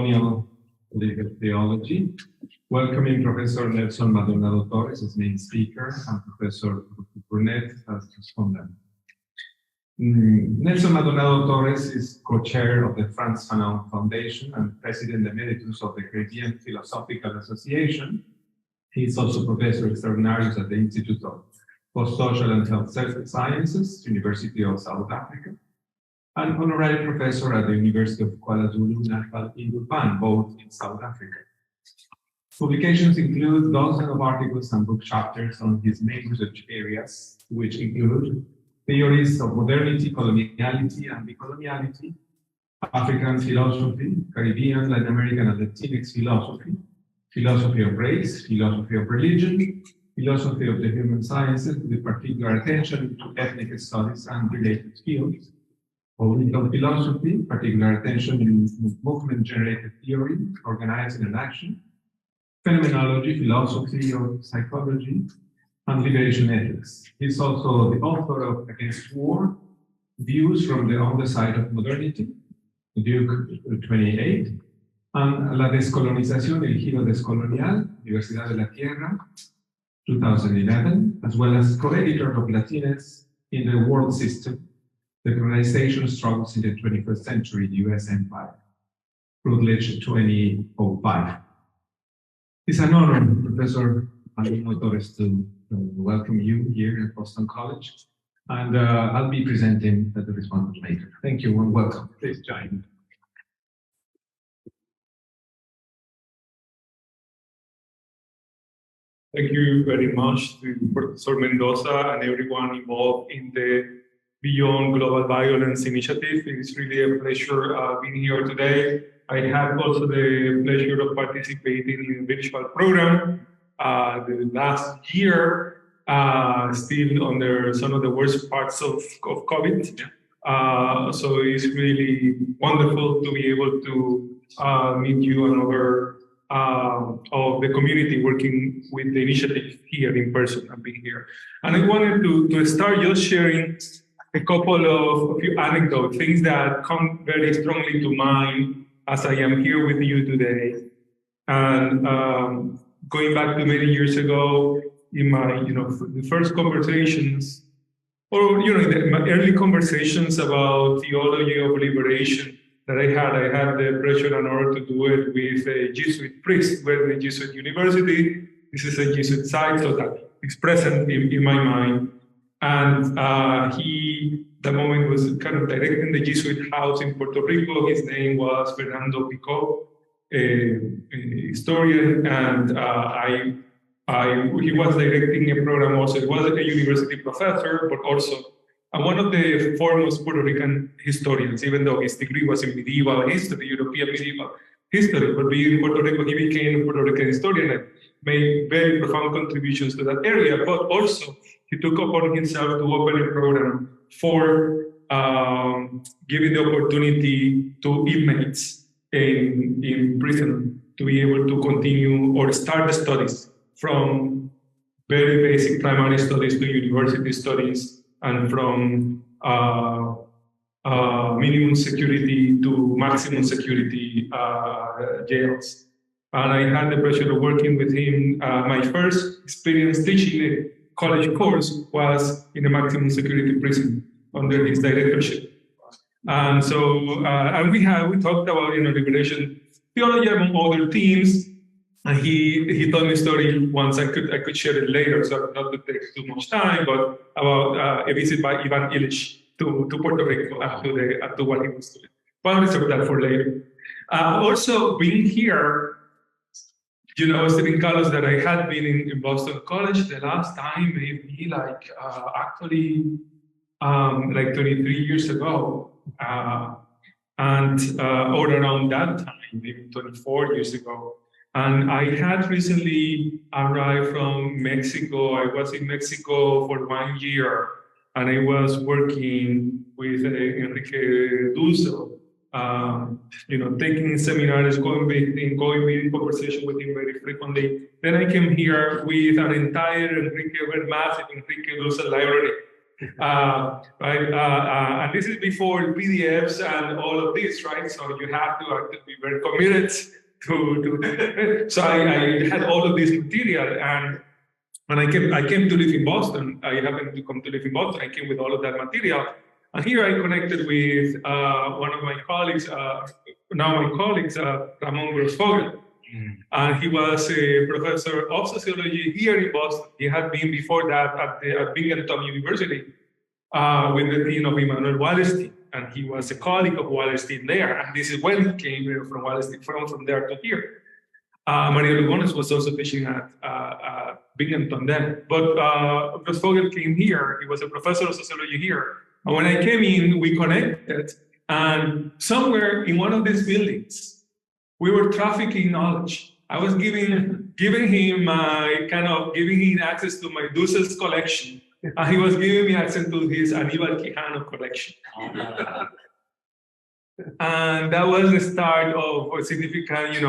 Decolonial Legal Theology, welcoming Professor Nelson Maldonado-Torres as main speaker and Professor Burnett as respondent. Nelson Maldonado-Torres is co-chair of the Frantz Fanon Foundation and President Emeritus of the Caribbean Philosophical Association. He is also Professor Extraordinarius at the Institute of Post-Social and Health Sciences, University of South Africa, and Honorary Professor at the University of Kuala Lumpur in Durban, both in South Africa. Publications include dozens of articles and book chapters on his main research areas, which include theories of modernity, coloniality, and decoloniality, African philosophy, Caribbean, Latin American, and Latinx philosophy, philosophy of race, philosophy of religion, philosophy of the human sciences, with particular attention to ethnic studies and related fields, political philosophy, particular attention in movement-generated theory, organizing and action, phenomenology, philosophy of psychology, and liberation ethics. He's also the author of Against War, Views from the Underside of Modernity, Duke 28, and La Descolonización, El Giro Descolonial, Universidad de la Tierra, 2011, as well as co-editor of Latinx in the World System, The Colonization Struggles in the 21st Century, the U.S. Empire, Routledge 2005. It's an honor, Professor Maldonado-Torres, to welcome you here at Boston College, and I'll be presenting the respondent later. Thank you and welcome. Please join. Thank you very much to Professor Mendoza and everyone involved in the Beyond Global Violence initiative. It's really a pleasure being here today. I had also the pleasure of participating in the virtual program the last year, still under some of the worst parts of COVID. So it's really wonderful to be able to meet you and other of the community working with the initiative here in person and being here. And I wanted to start just sharing a couple of a few anecdotes, things that come very strongly to mind as I am here with you today. And going back to many years ago, in my the first conversations, or my early conversations about theology of liberation that I had the pleasure and honor to do it with a Jesuit priest at the Jesuit University. This is a Jesuit site, so that is present in my mind. And he, the moment, was kind of directing the Jesuit house in Puerto Rico. His name was Fernando Picot, a historian, and he was directing a program also. He was a university professor, but also one of the foremost Puerto Rican historians, even though his degree was in medieval history, European medieval history, but being in Puerto Rico, he became a Puerto Rican historian and made very profound contributions to that area. But also, he took upon himself to open a program for giving the opportunity to inmates in prison to be able to continue or start the studies from very basic primary studies to university studies, and from minimum security to maximum security jails. And I had the pleasure of working with him. My first experience teaching a college course was in a maximum security prison under his directorship. And so, and we talked about liberation theology among other themes. And he told me a story once. I could share it later, so not to take too much time, but about a visit by Ivan Illich to Puerto Rico after what he was doing. But I'll reserve that for later. Also, being here, Stephen Carlos, that I had been in Boston College the last time, maybe like 23 years ago, and or around that time, maybe 24 years ago. And I had recently arrived from Mexico. I was in Mexico for 1 year, and I was working with Enrique Dulce, taking seminars, going in conversation with him very frequently. Then I came here with an entire massive Enrique Dulce library right? And this is before PDFs and all of this, right? So you have to be very committed to so I had all of this material, and when I came to live in Boston, I happened to come to live in Boston, I came with all of that material. And here I connected with one of my colleagues, now my colleagues, Ramon Grosfogel. And he was a professor of sociology here in Boston. He had been before that at Binghamton University with the dean of Immanuel Wallerstein. And he was a colleague of Wallerstein there. And this is when he came from Wallerstein, from there to here. Maria Lugones was also teaching at Binghamton then. But Grosfogel came here. He was a professor of sociology here. And when I came in, we connected. And somewhere in one of these buildings, we were trafficking knowledge. I was giving him access to my Dussels collection, and he was giving me access to his Aníbal Quijano collection. And that was the start of significant,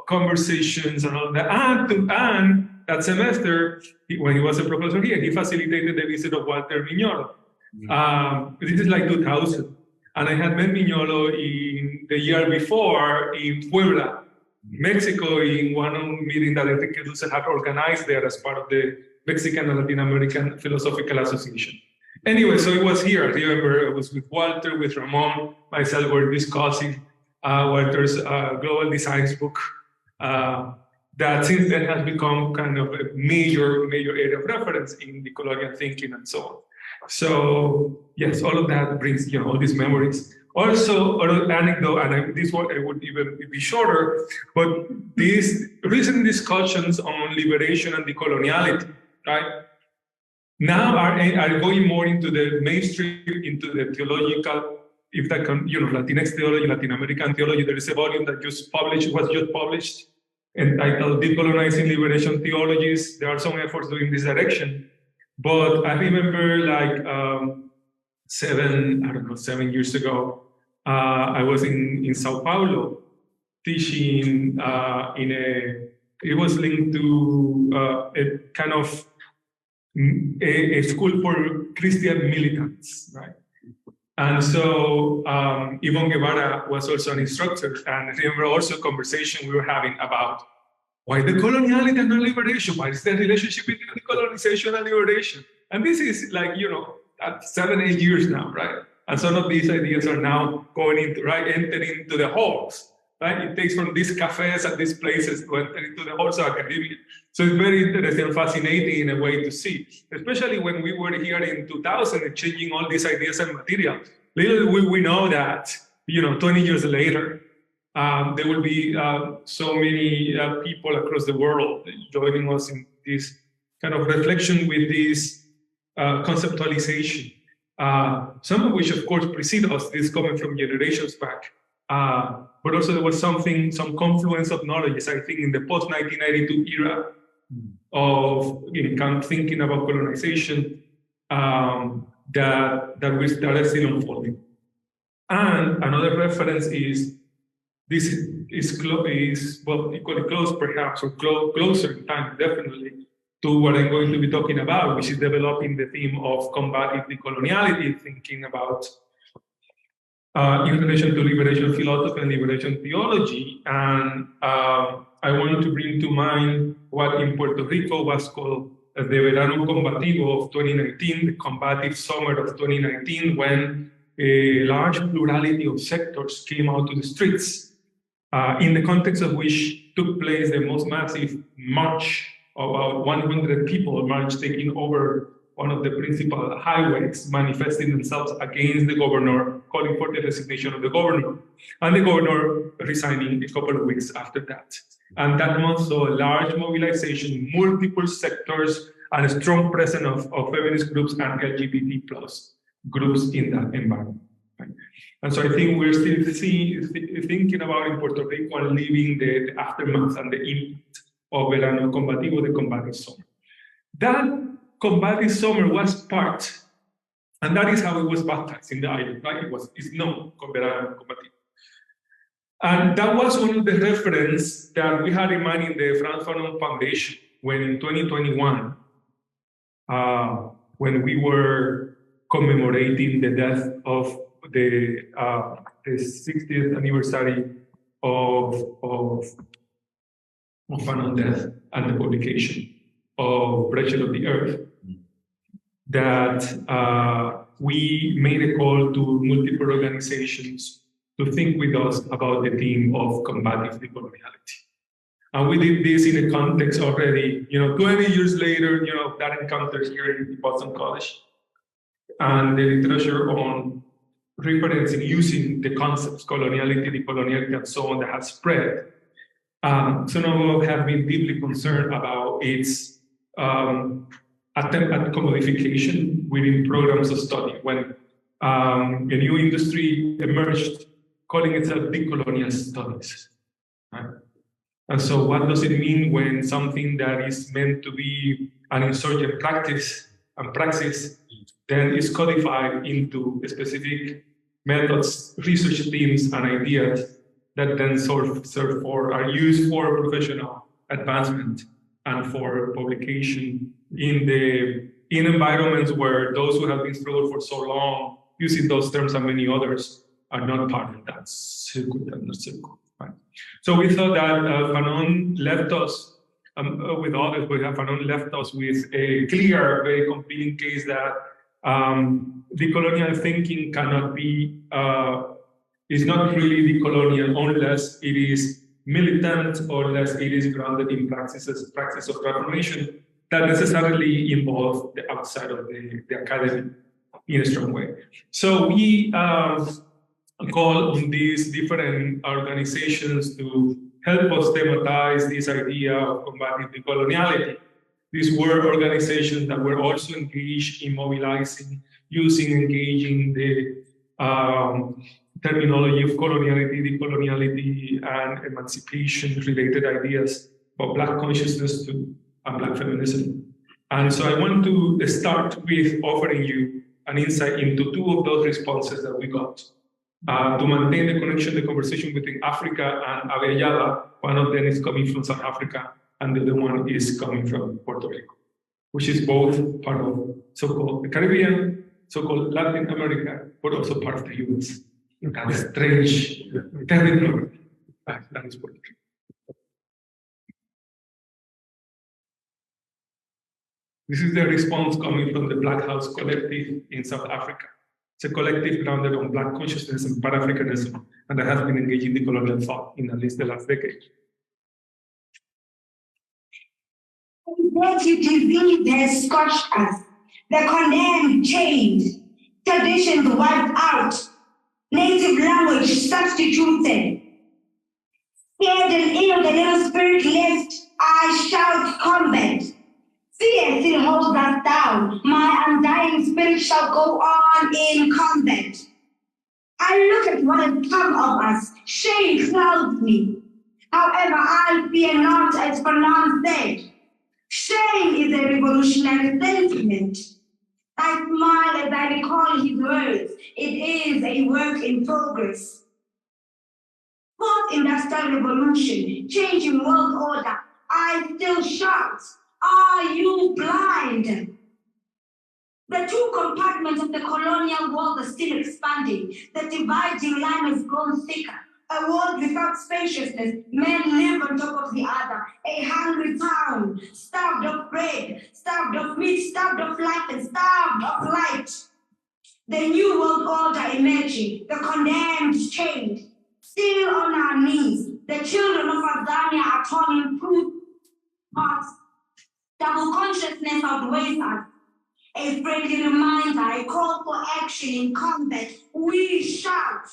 conversations and all that. And that semester, when he was a professor here, he facilitated the visit of Walter Mignolo. This is like 2000. And I had met Mignolo in the year before in Puebla, Mexico, in one meeting that Enrique Dussel had organized there as part of the Mexican and Latin American Philosophical Association. Anyway, so it was here. I remember I was with Walter, with Ramon, myself were discussing Walter's Global Designs book that since then has become kind of a major area of reference in decolonial thinking and so on. So yes, all of that brings all these memories. Also, an anecdote, and this one I would even be shorter, but these recent discussions on liberation and decoloniality, right? Now are going more into the mainstream, into the theological, if that can, Latinx theology, Latin American theology. There is a volume that was just published, entitled Decolonizing Liberation Theologies. There are some efforts doing this direction. But I remember like 7 years ago, I was in Sao Paulo teaching it was linked to a kind of a school for Christian militants, right? And so Yvonne Guevara was also an instructor, and I remember also a conversation we were having about why decoloniality and non-liberation? What is the relationship between decolonization and liberation? And this is like, 7-8 years now, right? And some of these ideas are now entering into the halls, right? It takes from these cafes and these places to enter into the halls of academia. So it's very interesting and fascinating in a way to see, especially when we were here in 2000 exchanging all these ideas and material. Little we know that, 20 years later, there will be so many people across the world joining us in this kind of reflection with this conceptualization. Some of which, of course, precede us, this coming from generations back. But also there was some confluence of knowledge, I think, in the post-1992 era of thinking about colonization that we started still unfolding. And another reference is this is equally close, perhaps, or closer in time, definitely, to what I'm going to be talking about, which is developing the theme of combative decoloniality, thinking about in relation to liberation philosophy and liberation theology. And I wanted to bring to mind what in Puerto Rico was called the Verano Combativo of 2019, the combative summer of 2019, when a large plurality of sectors came out to the streets, in the context of which took place the most massive march. About 100 people marched, taking over one of the principal highways, manifesting themselves against the governor, calling for the resignation of the governor, and the governor resigning a couple of weeks after that. And that month saw a large mobilization, multiple sectors, and a strong presence of feminist groups and LGBT plus groups in that environment. Right? And so I think we're still thinking about in Puerto Rico and living the aftermath and the impact of Verano Combativo, the combative summer. That combative summer was part, and that is how it was baptized in the island, right? It's known as Verano Combativo. And that was one of the references that we had in mind in the Frantz Fanon Foundation when in 2021, when we were commemorating the death of the 60th anniversary of Fanon's death and the publication of Breaches of the Earth, that we made a call to multiple organizations to think with us about the theme of combative decoloniality. And we did this in a context already, 20 years later, that encounter here in Boston College. And the literature on referencing, using the concepts coloniality, decoloniality, and so on that has spread. Some of us have been deeply concerned about its attempt at commodification within programs of study when a new industry emerged calling itself decolonial studies. Right? And so what does it mean when something that is meant to be an insurgent practice and praxis then is codified into specific methods, research themes, and ideas that then serve for, are used for professional advancement and for publication in environments where those who have been struggling for so long, using those terms and many others, are not part of that circle. Right? So we thought that Fanon left us Fanon left us with a clear, very compelling case that decolonial thinking cannot be, is not really decolonial unless it is militant or unless it is grounded in practice of transformation that necessarily involve the outside of the academy in a strong way. So we call on these different organizations to help us thematize this idea of combating decoloniality. These were organizations that were also engaged in mobilizing, engaging the terminology of coloniality, decoloniality, and emancipation-related ideas of Black consciousness too, and Black feminism. And so I want to start with offering you an insight into two of those responses that we got. To maintain the connection, the conversation between Africa and Avellala, one of them is coming from South Africa, and the other one is coming from Puerto Rico, which is both part of so-called the Caribbean, so-called Latin America, but also part of the US. That strange territory that is Puerto Rico. This is the response coming from the Black House Collective in South Africa. It's a collective grounded on Black consciousness and Pan-Africanism, and that has been engaged in decolonial thought in at least the last decade. Dirty disease has scorched us. The condemned chained, traditions wiped out, native language substituted. Scared and ill, the little spirit left, I shout combat. Fear still holds us down. My undying spirit shall go on in combat. I look at what has come of us. Shame clouds me. However, I fear not, as Fanon said. Shame is a revolutionary sentiment. I smile as I recall his words. It is a work in progress. Post-industrial revolution, changing world order. I still shout. Are you blind? The two compartments of the colonial world are still expanding. The dividing line has grown thicker. A world without spaciousness, men live on top of the other. A hungry town, starved of bread, starved of meat, starved of life, and starved of light. The new world order emerging, the condemned chained, still on our knees. The children of Tanzania are torn in two parts. Double consciousness outweighs us. A friendly reminder, a call for action in combat. We shout.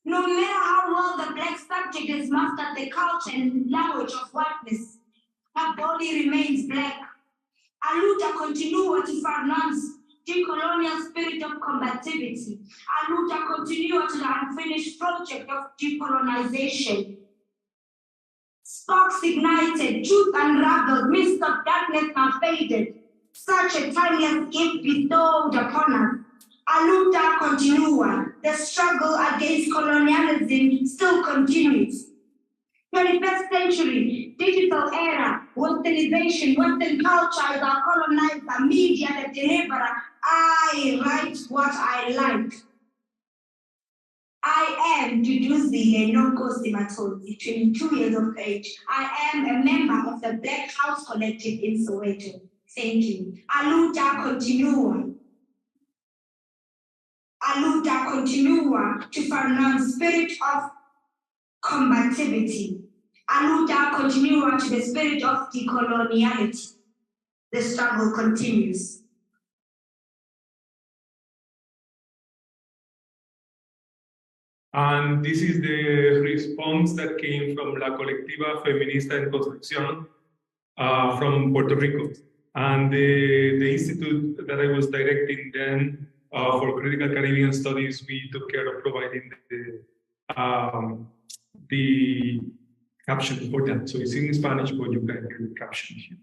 No matter how well the Black subject has mastered the culture and language of whiteness, her body remains Black. A luta continua to Fanon's decolonial spirit of combativity. A luta continua to the unfinished project of decolonization. Sparks ignited, truth unraveled, mist of darkness now faded. Such a timeless gift bestowed upon us. A luta continua. The struggle against colonialism still continues. 21st century, digital era, westernization, Western culture is our colonizer, media the deliverer, I write what I like. I am Duduzi Enoko Simatodzi, 22 years of age. I am a member of the Black House Collective in Soweto. Thank you. Aluta continua. Aluta continua to find spirit of combativity. Aluta continua to the spirit of decoloniality. The struggle continues. And this is the response that came from La Colectiva Feminista en Construcción from Puerto Rico. And the institute that I was directing then for critical Caribbean studies, we took care of providing the caption for that. So it's in Spanish, but you can hear the caption here.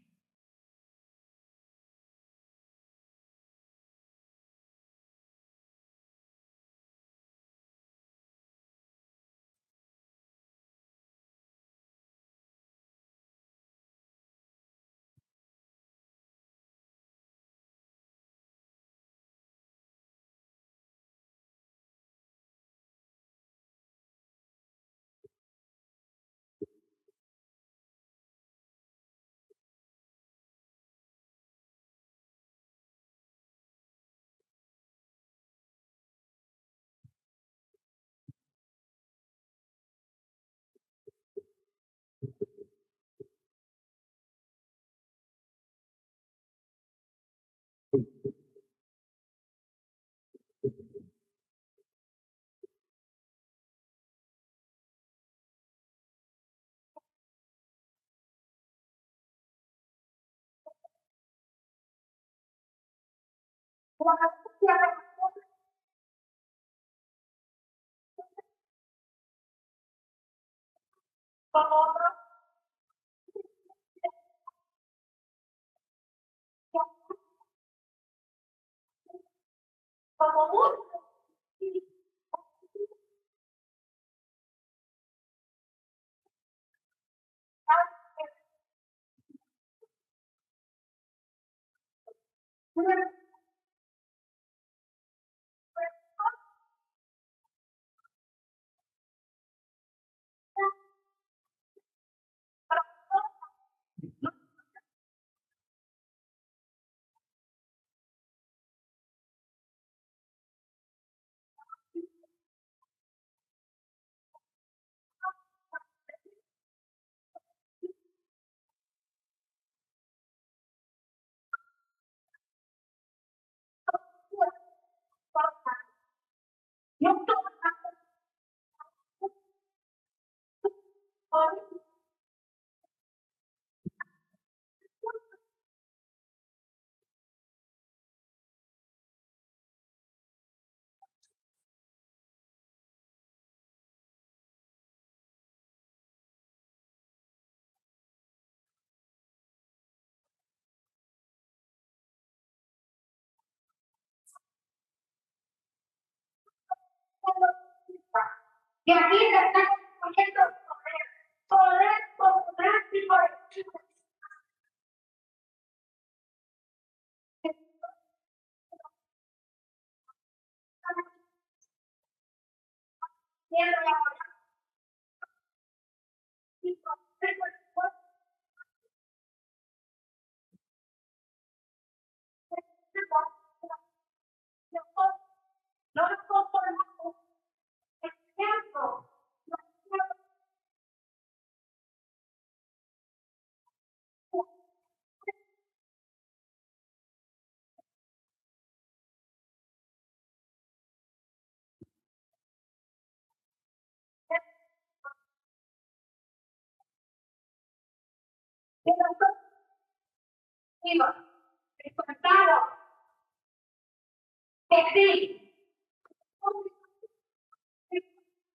Y aquí le están poniendo poder y poder.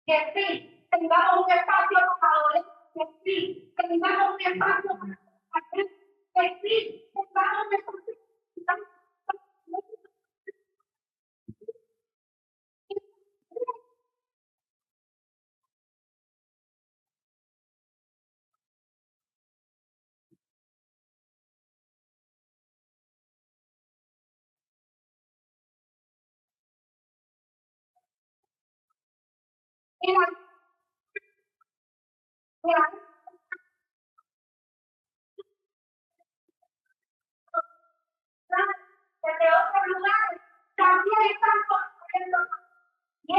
Que sí, tengamos un espacio para adolescentes, que sí, tengamos un espacio para que sí, tengamos un espacio. Desde otros lugares también están construyendo y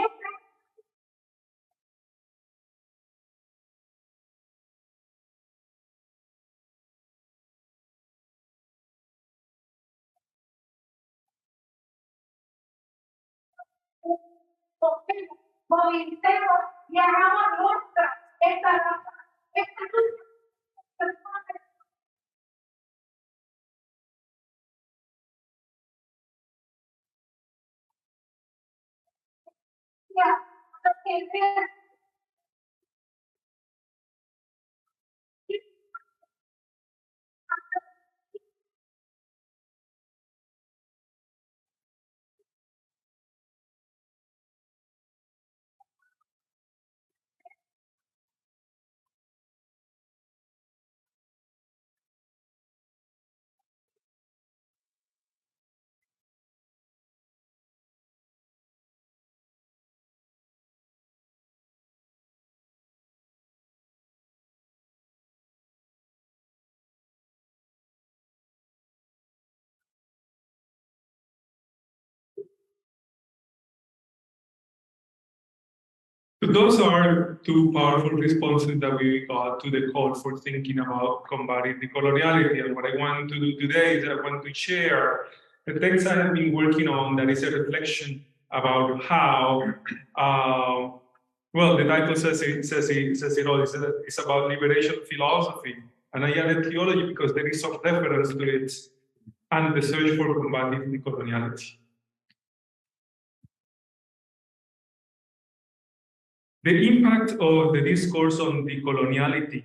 movilicemos y hagamos nuestra esta raza, esta lucha. So those are two powerful responses that we got to the call for thinking about combating decoloniality. And what I want to do today is I want to share the text I have been working on that is a reflection about how, well, the title says it all. It's about liberation philosophy. And I added theology because there is some reference to it and the search for combating decoloniality. The impact of the discourse on decoloniality.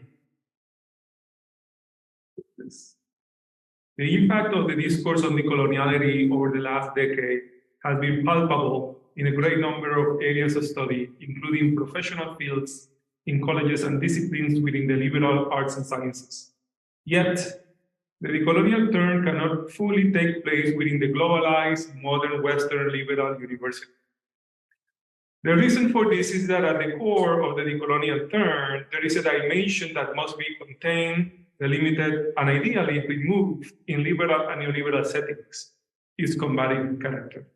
The impact of the discourse on decoloniality over the last decade has been palpable in a great number of areas of study, including professional fields in colleges and disciplines within the liberal arts and sciences. Yet, the decolonial turn cannot fully take place within the globalized, modern Western liberal university. The reason for this is that at the core of the decolonial turn, there is a dimension that must be contained, delimited, and ideally removed in liberal and neoliberal settings, its combative character.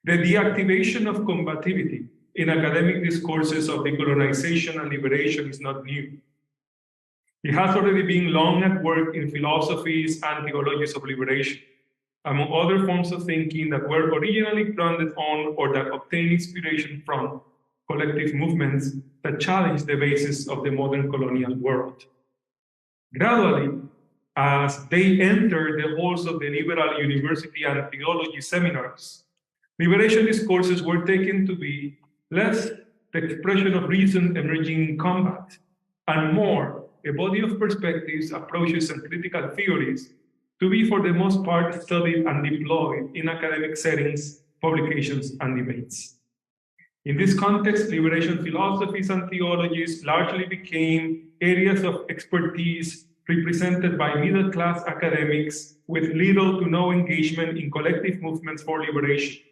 The deactivation of combativity in academic discourses of decolonization and liberation is not new. It has already been long at work in philosophies and theologies of liberation, among other forms of thinking that were originally grounded on or that obtained inspiration from collective movements that challenged the basis of the modern colonial world. Gradually, as they entered the halls of the liberal university and theology seminars, liberation discourses were taken to be less the expression of reason emerging in combat, and more a body of perspectives, approaches, and critical theories to be, for the most part, studied and deployed in academic settings, publications, and debates. In this context, liberation philosophies and theologies largely became areas of expertise represented by middle-class academics with little to no engagement in collective movements for liberation,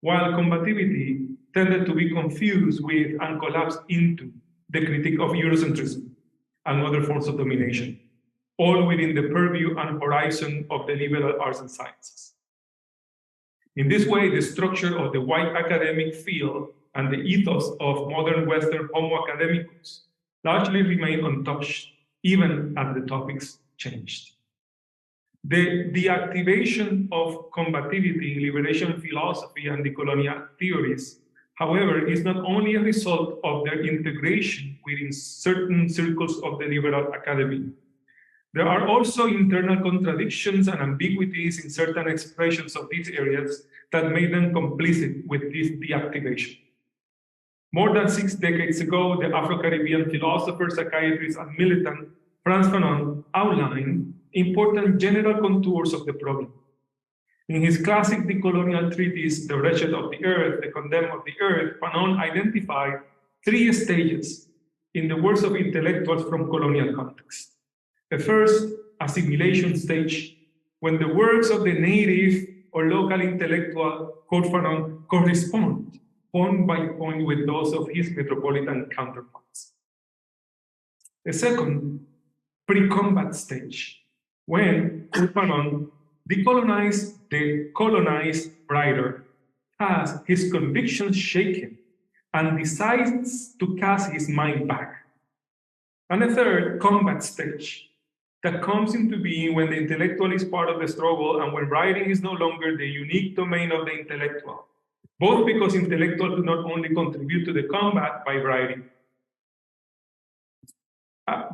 while combativity tended to be confused with and collapsed into the critique of Eurocentrism and other forms of domination, all within the purview and horizon of the liberal arts and sciences. In this way, the structure of the white academic field and the ethos of modern Western Homo academicus largely remain untouched, even as the topics changed. The deactivation of combativity in liberation philosophy and decolonial theories, however, is not only a result of their integration within certain circles of the liberal academy. There are also internal contradictions and ambiguities in certain expressions of these areas that made them complicit with this deactivation. More than 6 decades ago, the Afro-Caribbean philosopher, psychiatrist, and militant Frantz Fanon outlined important general contours of the problem. In his classic decolonial treatise, The Wretched of the Earth, The Condemned of the Earth, Fanon identified 3 stages in the works of intellectuals from colonial contexts. The first, assimilation stage, when the works of the native or local intellectual, quote Fanon, correspond point by point with those of his metropolitan counterparts. The second, pre-combat stage, when Fanon, the colonized writer, has his convictions shaken and decides to cast his mind back. And the third, combat stage, that comes into being when the intellectual is part of the struggle and when writing is no longer the unique domain of the intellectual, both because intellectuals do not only contribute to the combat by writing,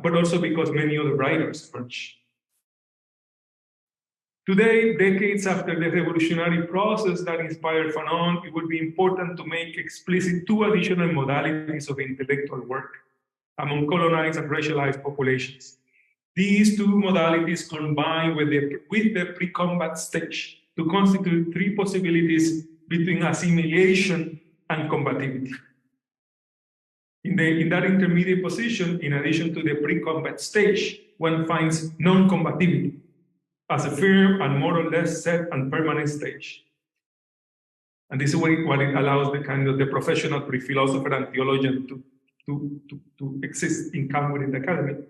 but also because many other writers emerge. Today, decades after the revolutionary process that inspired Fanon, it would be important to make explicit two additional modalities of intellectual work among colonized and racialized populations. These two modalities combine with the pre-combat stage to constitute three possibilities between assimilation and combativity. In that intermediate position, in addition to the pre-combat stage, one finds non-combativity as a firm and more or less set and permanent stage. And this is what it allows the kind of the professional pre-philosopher and theologian to exist in common within the academy.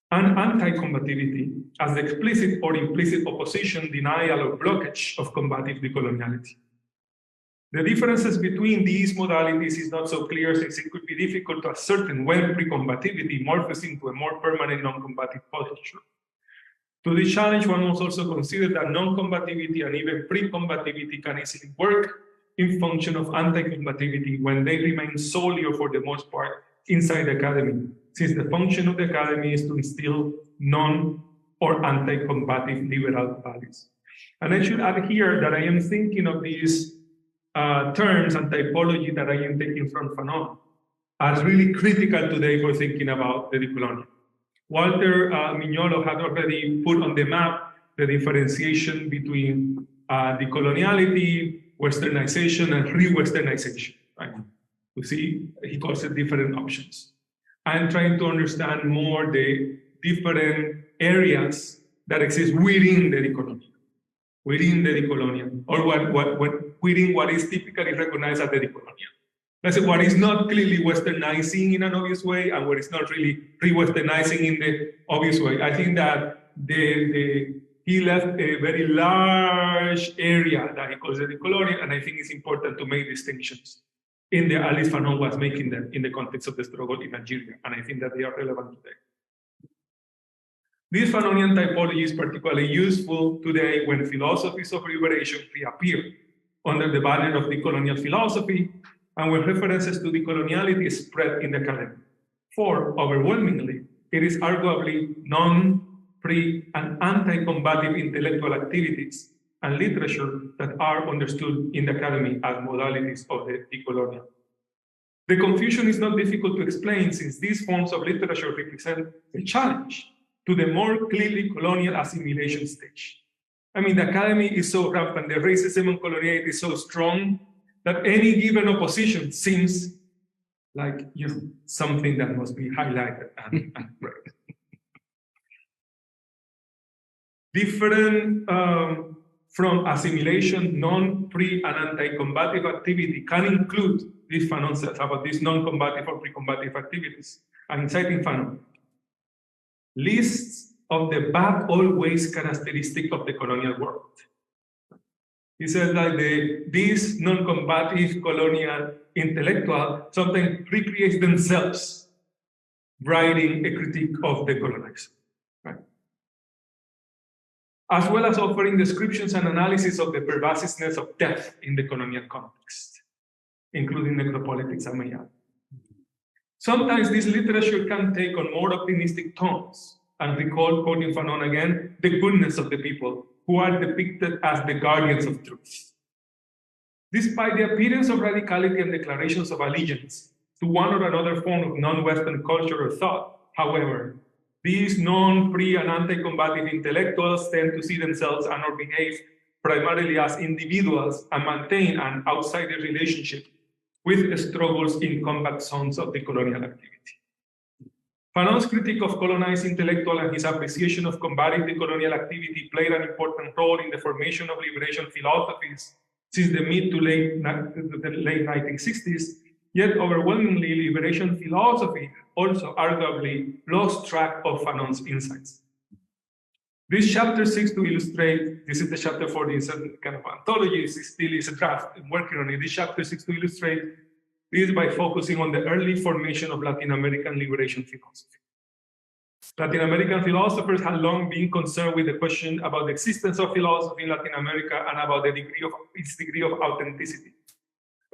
And anti-combativity as the explicit or implicit opposition, denial, or blockage of combative decoloniality. The differences between these modalities is not so clear since it could be difficult to ascertain when pre-combativity morphs into a more permanent non-combative posture. To this challenge, one must also consider that non-combativity and even pre-combativity can easily work in function of anti-combativity when they remain solely or for the most part inside the academy, since the function of the academy is to instill non- or anti-combative liberal values. And I should add here that I am thinking of these terms and typology that I am taking from Fanon as really critical today for thinking about the decolonial. Walter Mignolo had already put on the map the differentiation between decoloniality, westernization, and re-westernization. Right? You see, he calls it different options. I'm trying to understand more the different areas that exist within the decolonial. Within the decolonial, or within what is typically recognized as the decolonial. Let's say what is not clearly westernizing in an obvious way, and what is not really re-westernizing in the obvious way. I think that he left a very large area that he calls the decolonial, and I think it's important to make distinctions. In the at least Fanon was making them in the context of the struggle in Algeria, and I think that they are relevant today. This Fanonian typology is particularly useful today when philosophies of liberation reappear under the banner of decolonial philosophy and when references to decoloniality spread in the academy. For, overwhelmingly, it is arguably non-, pre-, and anti-combative intellectual activities and literature that are understood in the academy as modalities of the decolonial. The confusion is not difficult to explain since these forms of literature represent a challenge to the more clearly colonial assimilation stage. I mean, the academy is so rampant, the racism and coloniality is so strong that any given opposition seems like, you know, something that must be highlighted and read. Different from assimilation, non-, pre-, and anti-combative activity can include this Fanon says about these non-combative or pre-combative activities. I'm citing Fanon. Lists of the bad always characteristic of the colonial world. He says that these non-combative colonial intellectuals sometimes recreate themselves writing a critique of the colonizer, right? As well as offering descriptions and analysis of the pervasiveness of death in the colonial context, including necropolitics and Mayab. Sometimes this literature can take on more optimistic tones and recall, quoting Fanon again, the goodness of the people who are depicted as the guardians of truth. Despite the appearance of radicality and declarations of allegiance to one or another form of non-Western culture or thought, however, these non-, pre-, and anti-combative intellectuals tend to see themselves and or behave primarily as individuals and maintain an outsider relationship with struggles in combat zones of the colonial activity. Fanon's critique of colonized intellectual and his appreciation of combative decolonial activity played an important role in the formation of liberation philosophies since the mid to late 1960s, yet overwhelmingly liberation philosophy also arguably lost track of Fanon's insights. This chapter seeks to illustrate, this is the chapter for this kind of anthology, it still is a draft, I'm working on it. This chapter seeks to illustrate this by focusing on the early formation of Latin American liberation philosophy. Latin American philosophers had long been concerned with the question about the existence of philosophy in Latin America and about its degree of authenticity.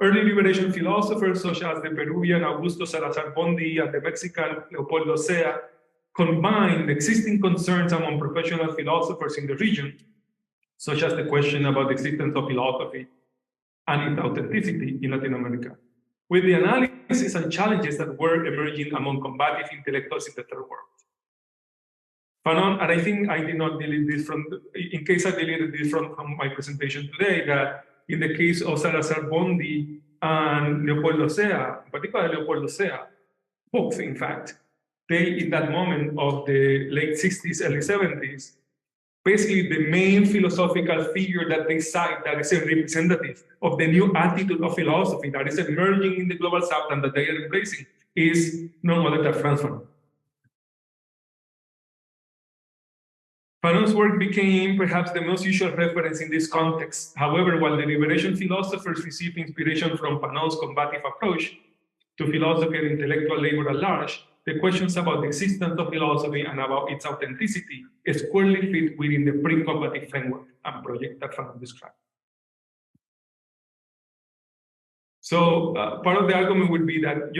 Early liberation philosophers, such as the Peruvian Augusto Salazar Bondi and the Mexican Leopoldo Sea, combined existing concerns among professional philosophers in the region, such as the question about the existence of philosophy and its authenticity in Latin America, with the analysis and challenges that were emerging among combative intellectuals in the Third World. Fanon, and I think I did not delete this in case I deleted this from my presentation today, that in the case of Salazar Bondi and Leopoldo Sea, particularly Leopoldo Sea, both in fact, they, in that moment of the late 60s, early 70s, basically the main philosophical figure that they cite that is a representative of the new attitude of philosophy that is emerging in the global south and that they are embracing is none other than Frantz Fanon. Fanon's work became perhaps the most usual reference in this context. However, while the liberation philosophers received inspiration from Fanon's combative approach to philosophy and intellectual labor at large, the questions about the existence of philosophy and about its authenticity squarely fit within the pre-combative framework and project that Fanon described. So part of the argument would be that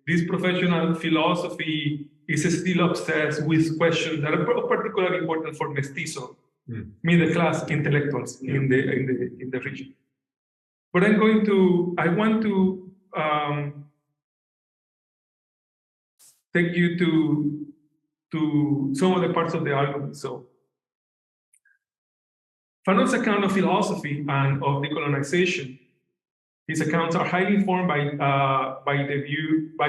this professional philosophy is still obsessed with questions that are particularly important for mestizo, middle-class intellectuals in the region. But I want to take you to some of the parts of the argument. So, Fanon's account of philosophy and of decolonization, his accounts are highly informed by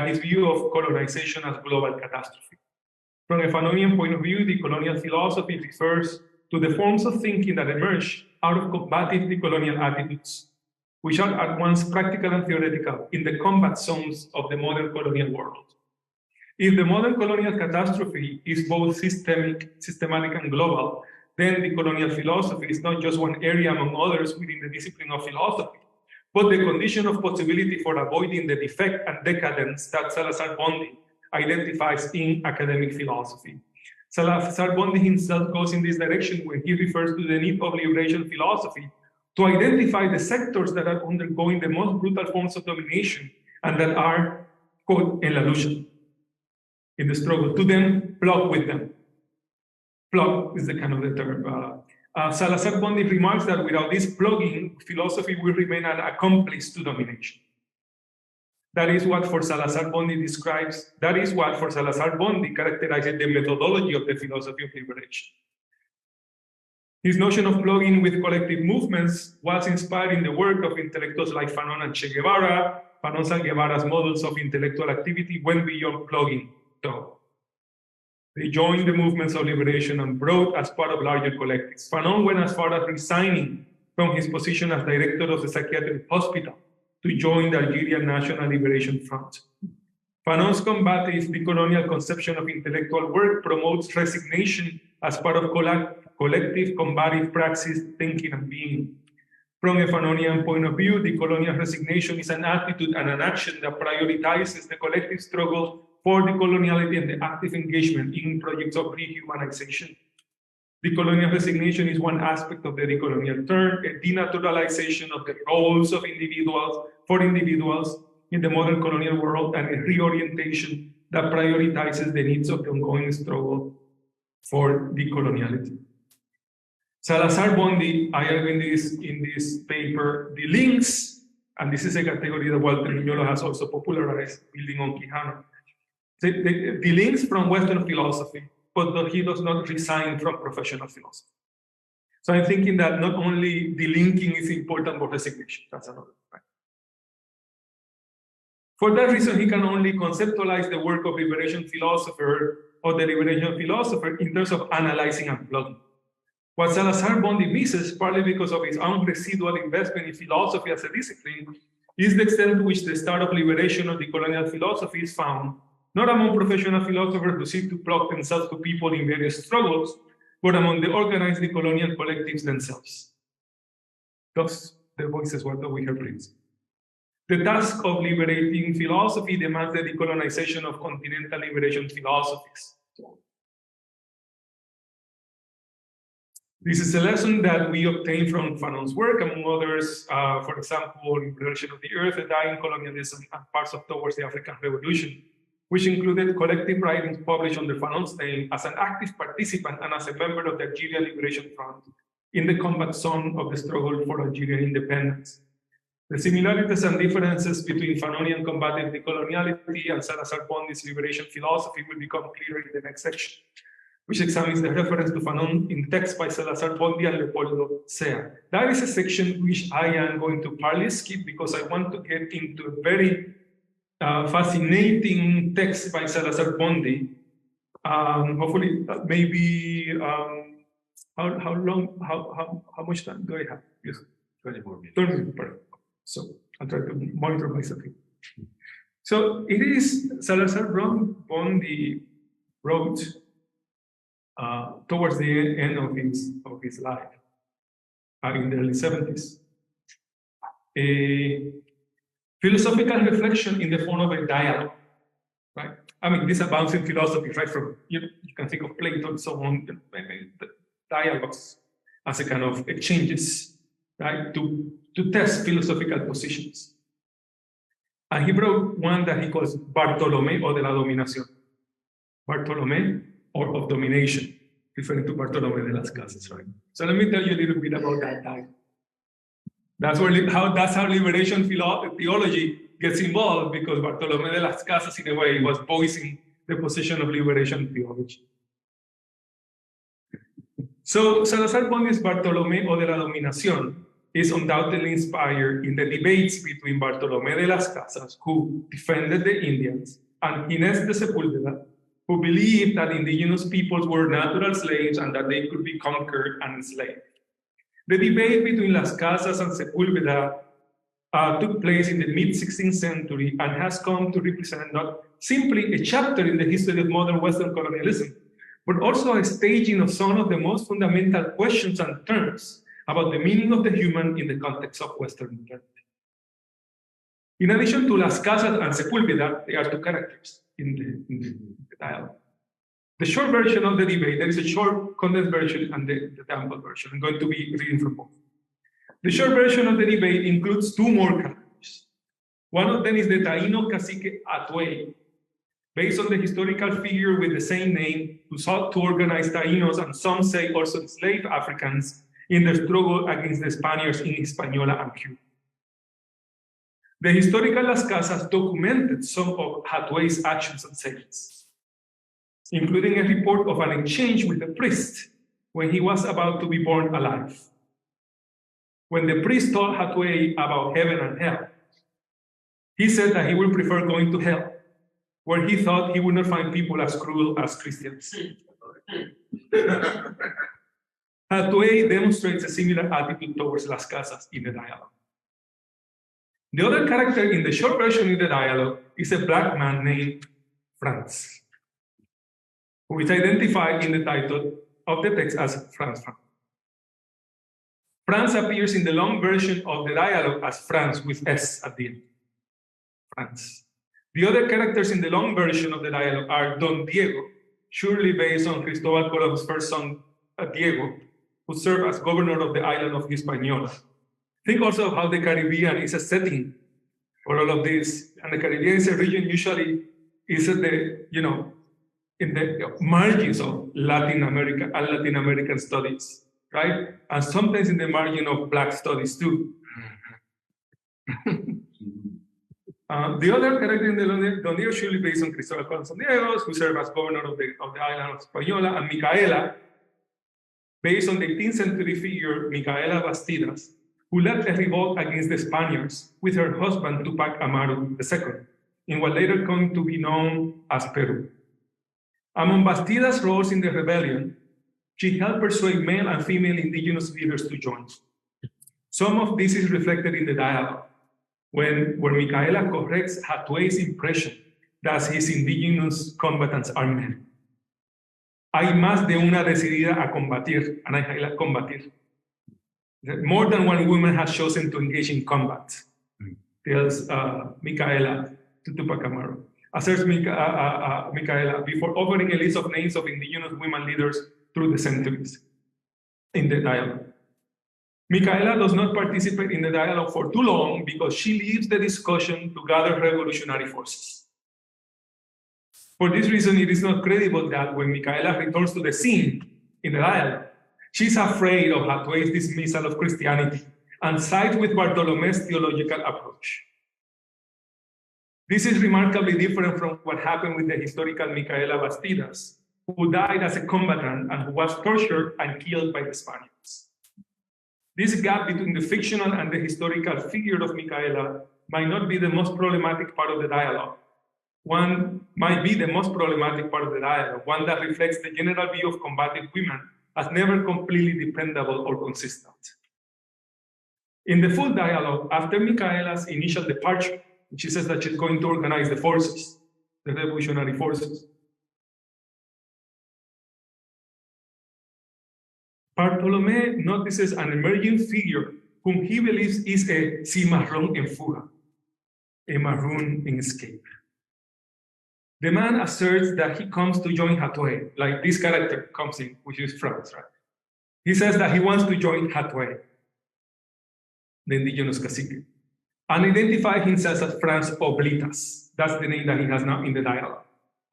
his view of colonization as global catastrophe. From a Fanonian point of view, decolonial philosophy refers to the forms of thinking that emerge out of combative decolonial attitudes, which are at once practical and theoretical in the combat zones of the modern colonial world. If the modern colonial catastrophe is both systematic and global, then decolonial philosophy is not just one area among others within the discipline of philosophy, but the condition of possibility for avoiding the defect and decadence that Salazar Bondi identifies in academic philosophy. Salazar Bondi himself goes in this direction when he refers to the need of liberation philosophy to identify the sectors that are undergoing the most brutal forms of domination and that are caught in la lucha, in the struggle, to then plug with them. Plug is the kind of the term. Salazar Bondi remarks that without this plugging, philosophy will remain an accomplice to domination. That is what for Salazar Bondi describes, that is what for Salazar Bondi characterizes the methodology of the philosophy of liberation. His notion of plugging with collective movements was inspired in the work of intellectuals like Fanon and Che Guevara. Fanon's and Guevara's models of intellectual activity went beyond plugging, though. They joined the movements of liberation and brought as part of larger collectives. Fanon went as far as resigning from his position as director of the psychiatric hospital to join the Algerian National Liberation Front. Fanon's combative decolonial conception of intellectual work promotes resignation as part of collective combative praxis, thinking and being. From a Fanonian point of view, decolonial resignation is an attitude and an action that prioritizes the collective struggle for decoloniality and the active engagement in projects of rehumanization. Decolonial resignation is one aspect of the decolonial turn, a denaturalization of the roles of individuals in the modern colonial world, and a reorientation that prioritizes the needs of the ongoing struggle for decoloniality. Salazar Bondi, I argue in this paper, the links, and this is a category that Walter Mignolo has also popularized, building on Quijano. The links from Western philosophy, but he does not resign from professional philosophy. So I'm thinking that not only the linking is important, but resignation. That's another point. For that reason, he can only conceptualize the work of liberation philosopher or the liberation philosopher in terms of analyzing and plugging. What Salazar-Bondi misses, partly because of his own residual investment in philosophy as a discipline, is the extent to which the start of liberation of decolonial philosophy is found, not among professional philosophers who seek to plug themselves to people in various struggles, but among the organized decolonial collectives themselves. Thus, the voices what we have raised. The task of liberating philosophy demands the decolonization of continental liberation philosophies. This is a lesson that we obtain from Fanon's work, among others, for example, Liberation of the Earth, The Dying Colonialism, and Parts of Towards the African Revolution, which included collective writings published under Fanon's name as an active participant and as a member of the Algerian Liberation Front in the combat zone of the struggle for Algerian independence. The similarities and differences between Fanonian combative decoloniality and Salazar-Bondi's liberation philosophy will become clear in the next section, which examines the reference to Fanon in text by Salazar-Bondi and Leopoldo Sea. That is a section which I am going to partly skip because I want to get into a very fascinating text by Salazar-Bondi. Hopefully, maybe how much time do I have? Yes, 24 minutes. 30 minutes. Perfect. So I'll try to monitor myself here. So it is Salazar-Bondi wrote towards the end of his life, in the early 70s, a philosophical reflection in the form of a dialogue, right? I mean, this abounds in philosophy, right? From you can think of Plato and so on, the dialogues as a kind of exchanges, right? To test philosophical positions. And he wrote one that he calls Bartolomé o de la Dominación. Bartolomé, or of domination, referring to Bartolomé de las Casas, right? So let me tell you a little bit about that time. That's how liberation theology gets involved, because Bartolomé de las Casas, in a way, was voicing the position of liberation theology. So Salazar-Bondi's Bartolomé o de la Dominación is undoubtedly inspired in the debates between Bartolomé de las Casas, who defended the Indians, and Inés de Sepúlveda, who believed that indigenous peoples were natural slaves and that they could be conquered and enslaved. The debate between Las Casas and Sepúlveda took place in the mid-16th century and has come to represent not simply a chapter in the history of modern Western colonialism, but also a staging of some of the most fundamental questions and terms about the meaning of the human in the context of Western modernity. In addition to Las Casas and Sepúlveda, there are two characters in the dialogue. The short version of the debate, there is a short condensed version and the sample version. I'm going to be reading from both. The short version of the debate includes two more characters. One of them is the Taíno cacique Atuey, based on the historical figure with the same name who sought to organize Taínos and some say also enslaved Africans in the struggle against the Spaniards in Hispaniola and Cuba. The historical Las Casas documented some of Atuey's actions and sayings, including a report of an exchange with a priest when he was about to be born alive. When the priest told Atuey about heaven and hell, he said that he would prefer going to hell, where he thought he would not find people as cruel as Christians. Atuey demonstrates a similar attitude towards Las Casas in the dialogue. The other character in the short version of the dialogue is a black man named Franz, who is identified in the title of the text as Franz. Franz appears in the long version of the dialogue as Franz with S at the end. Franz. The other characters in the long version of the dialogue are Don Diego, surely based on Cristobal Colon's first son, Diego, who served as governor of the island of Hispaniola. Think also of how the Caribbean is a setting for all of this. And the Caribbean is a region usually is at the, in the margins of Latin America and Latin American studies, right? And sometimes in the margin of Black studies too. The other character in the Don Diego surely based on Cristobal Colon Diego, who served as governor of the island of Hispaniola, and Micaela, based on the 18th century figure Micaela Bastidas, who led a revolt against the Spaniards with her husband Tupac Amaru II, in what later came to be known as Peru. Among Bastidas' roles in the rebellion she helped persuade male and female indigenous leaders to join. Some of this is reflected in the dialogue, where Micaela corrects Hatuey's impression that his indigenous combatants are men. Hay más de una decidida a combatir, and I highlight combatir. More than one woman has chosen to engage in combat, tells Micaela to Tupac Amaru. Asserts Micaela before offering a list of names of indigenous women leaders through the centuries in the dialogue. Micaela does not participate in the dialogue for too long because she leaves the discussion to gather revolutionary forces. For this reason, it is not credible that when Micaela returns to the scene in the dialogue, she's afraid of Hatuey's dismissal of Christianity and sides with Bartolomé's theological approach. This is remarkably different from what happened with the historical Micaela Bastidas, who died as a combatant and who was tortured and killed by the Spaniards. This gap between the fictional and the historical figure of Micaela might not be the most problematic part of the dialogue. One might be the most problematic part of the dialogue, one that reflects the general view of combative women as never completely dependable or consistent. In the full dialogue, after Micaela's initial departure, she says that she's going to organize the forces, the revolutionary forces. Bartolomé notices an emerging figure whom he believes is a cimarrón en fuga, a maroon in escape. The man asserts that he comes to join Hatuey, like this character comes in, which is France, right? He says that he wants to join Hatuey, the indigenous cacique, and identify himself as Franz Oblitas. That's the name that he has now in the dialogue,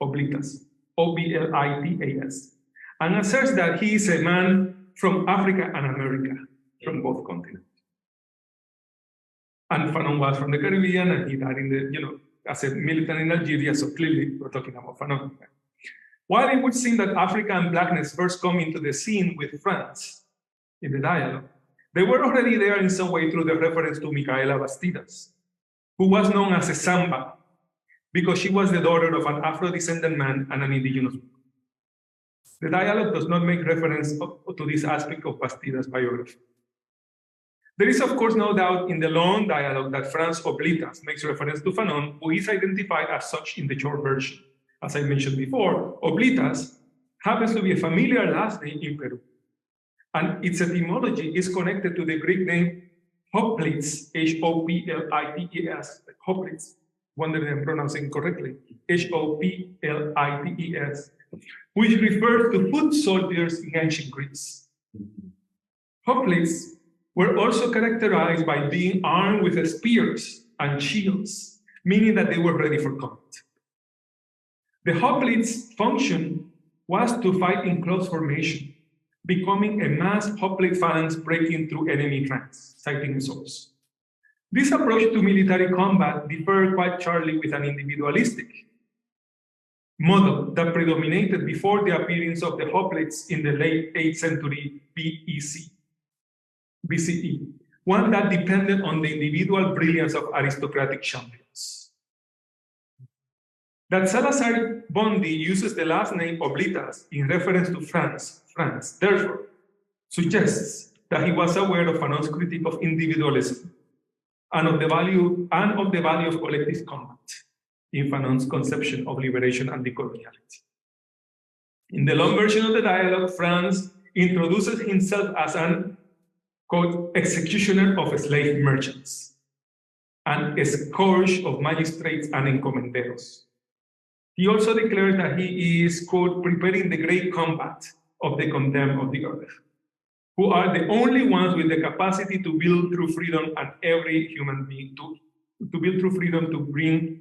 Oblitas, O-B-L-I-T-A-S, and asserts that he is a man from Africa and America, from both continents. And Fanon was from the Caribbean, and he died in the, as a militant in Algeria, so clearly we're talking about Fanon. While it would seem that Africa and blackness first come into the scene with France in the dialogue, they were already there in some way through the reference to Micaela Bastidas, who was known as a Samba because she was the daughter of an Afro-descendant man and an indigenous woman. The dialogue does not make reference to this aspect of Bastidas' biography. There is, of course, no doubt in the long dialogue that Franz Oblitas makes reference to Fanon, who is identified as such in the short version. As I mentioned before, Oblitas happens to be a familiar last name in Peru, and its etymology is connected to the Greek name Hoplitz, H-O-P-L-I-T-E-S, Hoplitz, wondering I'm pronouncing correctly, H-O-P-L-I-T-E-S, which refers to foot soldiers in ancient Greece. Hoplites were also characterized by being armed with spears and shields, meaning that they were ready for combat. The hoplites' function was to fight in close formation, becoming a mass hoplite phalanx breaking through enemy ranks, citing source. This approach to military combat differed quite sharply with an individualistic model that predominated before the appearance of the hoplites in the late 8th century BCE, one that depended on the individual brilliance of aristocratic champions. That Salazar Bondi uses the last name Oblitas in reference to France, therefore, suggests that he was aware of Fanon's critique of individualism and of the value of collective combat in Fanon's conception of liberation and decoloniality. In the long version of the dialogue, Franz introduces himself as an, quote, executioner of slave merchants and a scourge of magistrates and encomenderos. He also declares that he is, quote, preparing the great combat of the condemned of the earth, who are the only ones with the capacity to build through freedom and every human being, to build through freedom to bring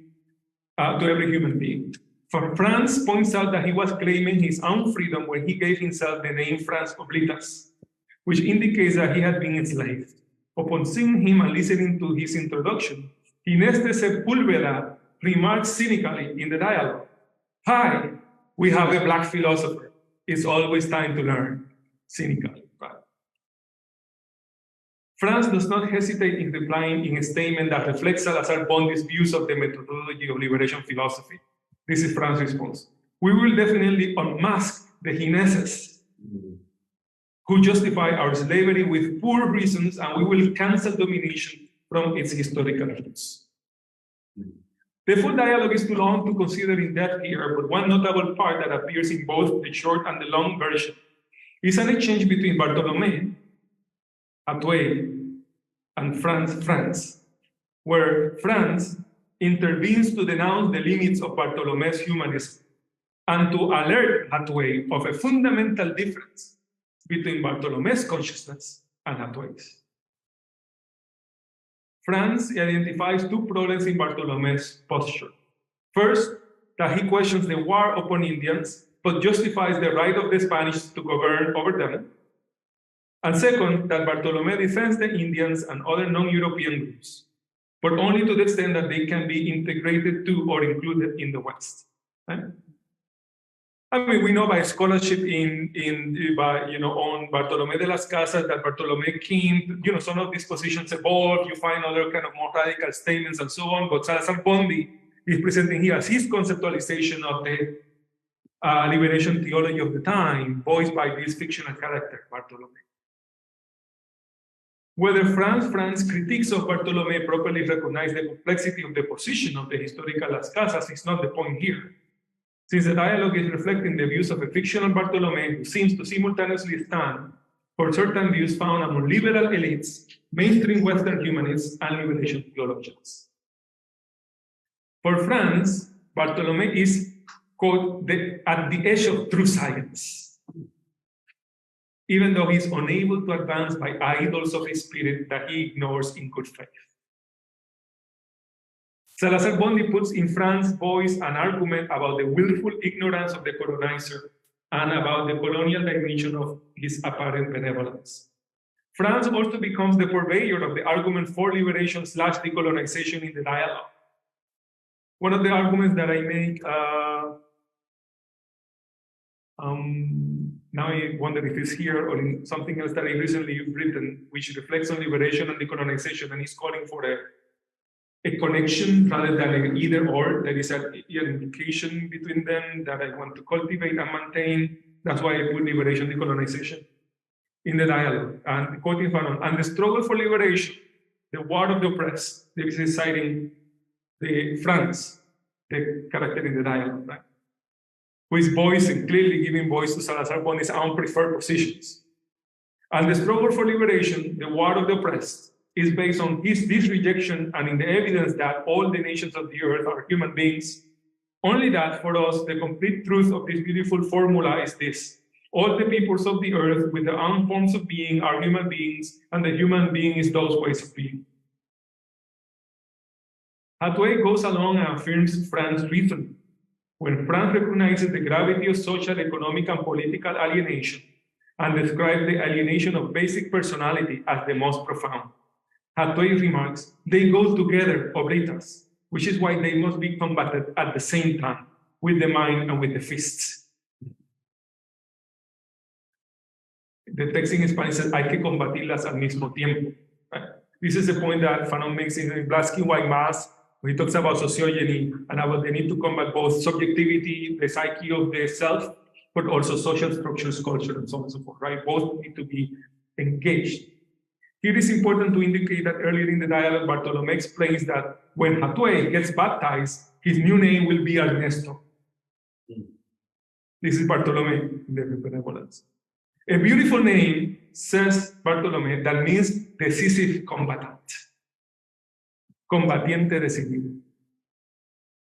to every human being. For Franz points out that he was claiming his own freedom when he gave himself the name Franz Oblitas, which indicates that he had been enslaved. Upon seeing him and listening to his introduction, Inés de Sepúlveda remarks cynically in the dialogue, "Hi, we have a black philosopher. It's always time to learn," cynically. Right? Franz does not hesitate in replying in a statement that reflects Salazar Bondi's views of the methodology of liberation philosophy. This is Franz's response. "We will definitely unmask the Gineses who justify our slavery with poor reasons, and we will cancel domination from its historical roots. The full dialogue is too long to consider in depth here, but one notable part that appears in both the short and the long version is an exchange between Bartolomé, Hatuey, and France, where France intervenes to denounce the limits of Bartolomé's humanism and to alert Hatuey of a fundamental difference between Bartolomé's consciousness and Hatuey's. France identifies two problems in Bartolomé's posture. First, that he questions the war upon Indians, but justifies the right of the Spanish to govern over them. And second, that Bartolomé defends the Indians and other non-European groups, but only to the extent that they can be integrated to or included in the West. Right? I mean, we know by scholarship on Bartolomé de las Casas that Bartolomé came, some of these positions evolved, you find other kind of more radical statements and so on, but Salazar-Bondi is presenting here as his conceptualization of the liberation theology of the time, voiced by this fictional character, Bartolomé. Whether France's critiques of Bartolomé properly recognize the complexity of the position of the historical Las Casas is not the point here, since the dialogue is reflecting the views of a fictional Bartolomé who seems to simultaneously stand for certain views found among liberal elites, mainstream Western humanists, and liberation theologians. For France, Bartolomé is, quote, at the edge of true science, even though he's unable to advance by idols of his spirit that he ignores in good faith. Salazar-Bondi puts in France's voice an argument about the willful ignorance of the colonizer and about the colonial dimension of his apparent benevolence. France also becomes the purveyor of the argument for liberation / decolonization in the dialogue. One of the arguments that I make, now I wonder if it's here or in something else that I recently written, which reflects on liberation and decolonization, and is calling for a connection rather than an either or. There is an implication between them that I want to cultivate and maintain. That's why I put liberation, decolonization in the dialogue. And quoting Fanon, and the struggle for liberation, the war of the oppressed, this is citing the France, the character in the dialogue, right? Who is voicing, clearly giving voice to Salazar-Bondi's own preferred positions. And the struggle for liberation, the war of the oppressed, is based on this rejection and in the evidence that all the nations of the earth are human beings. Only that, for us, the complete truth of this beautiful formula is this: all the peoples of the earth with their own forms of being are human beings, and the human being is those ways of being. Hatuey goes along and affirms France's reason. When France recognizes the gravity of social, economic, and political alienation, and describes the alienation of basic personality as the most profound, Hatuey remarks, they go together, oblitas, which is why they must be combated at the same time, with the mind and with the fists. The text in Spanish says, hay que combatirlas al mismo tiempo. Right? This is the point that Fanon makes in Black and White Mass, when he talks about sociogeny and about the need to combat both subjectivity, the psyche of the self, but also social structures, culture, and so on and so forth, right? Both need to be engaged. Here it is important to indicate that earlier in the dialogue, Bartolomé explains that when Hatuey gets baptized, his new name will be Ernesto. This is Bartolomé in the benevolence. A beautiful name, says Bartolomé, that means decisive combatant. Combatiente decidido.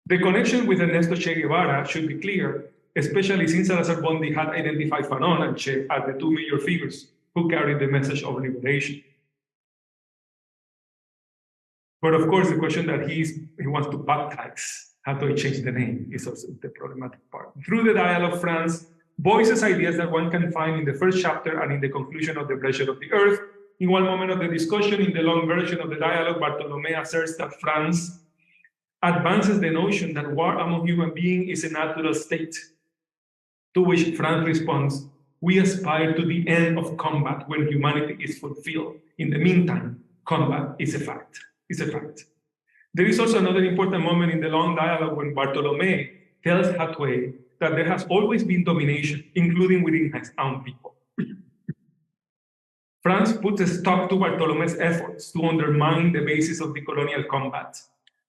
The connection with Ernesto Che Guevara should be clear, especially since Salazar-Bondi had identified Fanon and Che as the two major figures who carried the message of liberation. But of course, the question that he wants to baptize, how do I change the name, is also the problematic part. Through the dialogue, France voices ideas that one can find in the first chapter and in the conclusion of The Pleasure of the Earth. In one moment of the discussion, in the long version of the dialogue, Bartolomé asserts that France advances the notion that war among human beings is a natural state, to which France responds, we aspire to the end of combat when humanity is fulfilled. In the meantime, combat is a fact. It's a fact. There is also another important moment in the long dialogue when Bartolomé tells Hatuey that there has always been domination, including within his own people. France put a stop to Bartholomé's efforts to undermine the basis of decolonial combat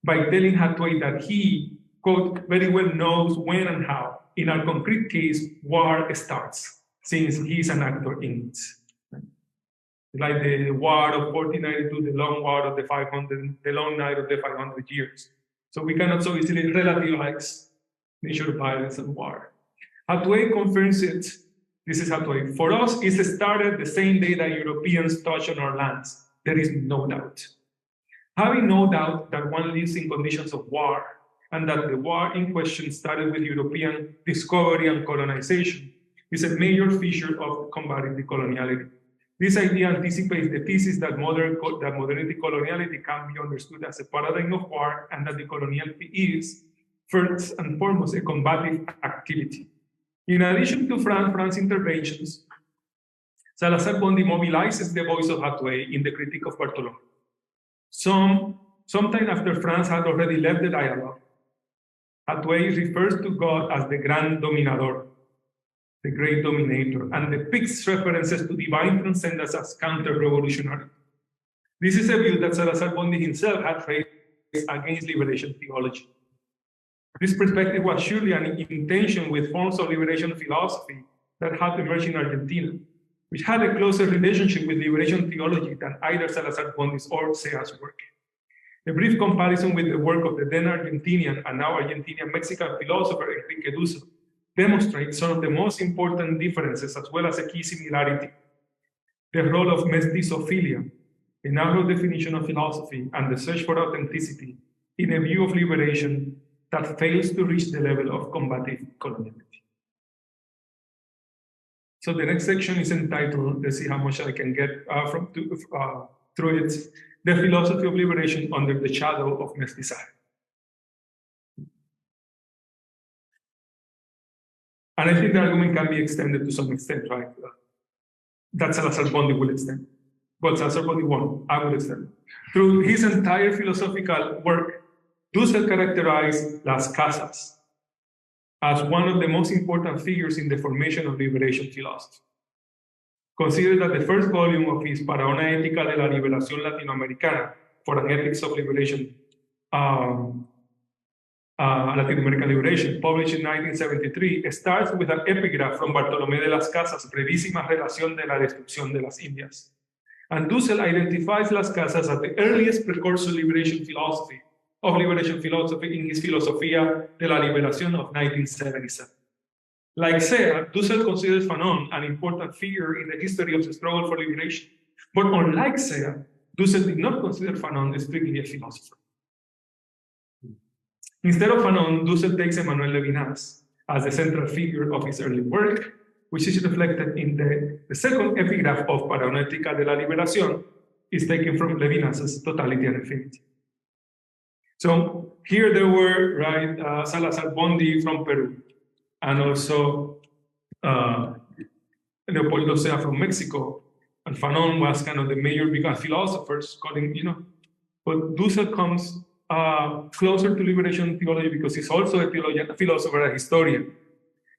by telling Hathaway that he, quote, very well knows when and how, in our concrete case, war starts, since he's an actor in it. Like the war of 1492, the long war of the 500, the long night of the 500 years. So we cannot so easily relativize nature of violence and war. Hathaway confirms it. This is Hathaway. For us, it started the same day that Europeans touched on our lands. There is no doubt. Having no doubt that one lives in conditions of war, and that the war in question started with European discovery and colonization, is a major feature of combating decoloniality. This idea anticipates the thesis that modern decoloniality can be understood as a paradigm of war, and that decoloniality is, first and foremost, a combative activity. In addition to France interventions, Salazar-Bondi mobilizes the voice of Hathaway in the critique of Bartolomé. Sometime after France had already left the dialogue, Hathaway refers to God as the Grand Dominador, the Great Dominator, and depicts references to divine transcendence as counter-revolutionary. This is a view that Salazar-Bondi himself had raised against liberation theology. This perspective was surely an intention with forms of liberation philosophy that had emerged in Argentina, which had a closer relationship with liberation theology than either Salazar-Bondi's or Sea's work. A brief comparison with the work of the then Argentinian and now Argentinian-Mexican philosopher Enrique Dussel demonstrates some of the most important differences as well as a key similarity. The role of mestizophilia, a narrow definition of philosophy, and the search for authenticity in a view of liberation that fails to reach the level of combative coloniality. So the next section is entitled, let's see how much I can get through it, The Philosophy of Liberation Under the Shadow of Mestizaje. And I think the argument can be extended to some extent, right? That Salazar-Bondi will extend. But Salazar-Bondi won't, I will extend. Through his entire philosophical work, Dussel characterized Las Casas as one of the most important figures in the formation of liberation philosophy. Consider that the first volume of his Para una ética de la liberación latinoamericana, for an ethics of liberation, Latin American liberation, published in 1973, starts with an epigraph from Bartolomé de las Casas, Brevísima relación de la destrucción de las Indias. And Dussel identifies Las Casas as the earliest precursor of liberation philosophy in his Filosofía de la Liberación of 1977. Like Sea, Dussel considers Fanon an important figure in the history of the struggle for liberation. But unlike Sea, Dussel did not consider Fanon strictly a philosopher. Instead of Fanon, Dussel takes Emmanuel Levinas as the central figure of his early work, which is reflected in the second epigraph of Para una ética de la liberación, is taken from Levinas's Totality and Infinity. So here there were, right, Salazar-Bondi from Peru, and also Leopoldo Sea from Mexico, and Fanon was kind of the major big philosophers, calling, but Dussel comes closer to liberation theology because he's also a theologian, a philosopher, a historian,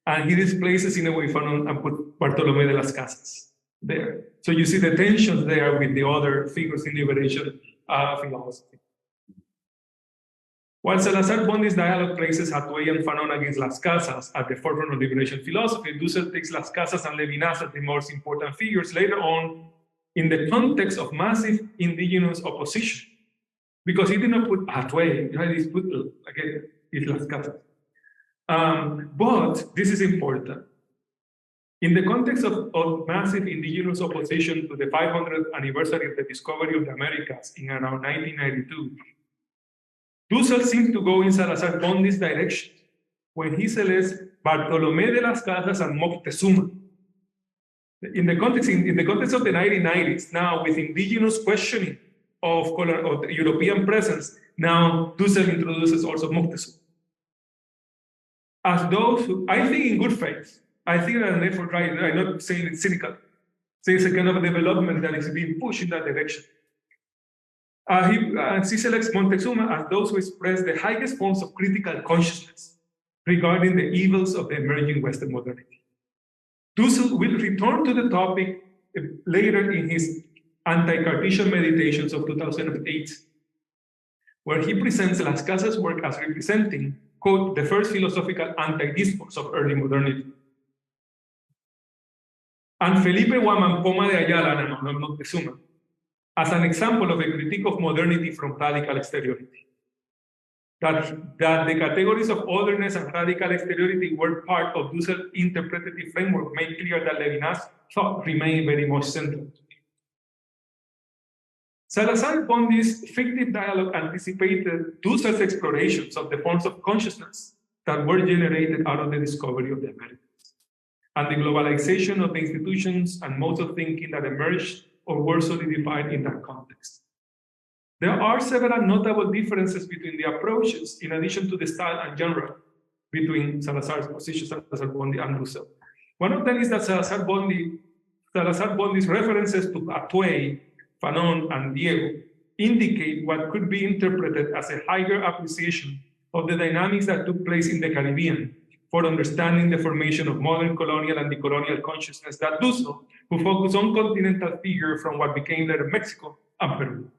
and he displaces in a way Fanon and put Bartolomé de las Casas there. So you see the tensions there with the other figures in liberation philosophy. While Salazar-Bondi's dialogue places Hathaway and Fanon against Las Casas at the forefront of liberation philosophy, Dussel takes Las Casas and Levinas as the most important figures later on in the context of massive indigenous opposition. Because he did not put Hathaway, right? He put, again, it's Las Casas. But this is important. In the context of massive indigenous opposition to the 500th anniversary of the discovery of the Americas in around 1992, Dussel seems to go in Salazar-Bondi's direction when he selects Bartolomé de las Casas and Moctezuma. In the context of the 1990s, now with indigenous questioning of European presence, now Dussel introduces also Moctezuma. As those who, I think in good faith, I think that an effort, right, I'm not saying it's cynical, so it's a kind of a development that is being pushed in that direction. He selects Moctezuma as those who express the highest forms of critical consciousness regarding the evils of the emerging Western modernity. Dussel will return to the topic later in his Anti-Cartesian Meditations of 2008, where he presents Las Casas' work as representing, quote, the first philosophical anti-discourse of early modernity. And Felipe Guaman Poma de Ayala, no Moctezuma, as an example of a critique of modernity from radical exteriority. That the categories of otherness and radical exteriority were part of Dussel interpretative framework made clear that Levinas's thought remained very much central. Salazar-Bondi's fictive dialogue anticipated Dusser's explorations of the forms of consciousness that were generated out of the discovery of the Americas, and the globalization of the institutions and modes of thinking that emerged or were solidified in that context. There are several notable differences between the approaches, in addition to the style and genre, between Salazar's position, Salazar-Bondi, and Dussel. One of them is that Salazar-Bondi's references to Atuey, Fanon, and Diego indicate what could be interpreted as a higher appreciation of the dynamics that took place in the Caribbean for understanding the formation of modern colonial and decolonial consciousness that Dussel, who focused on continental figure from what became later Mexico and Peru.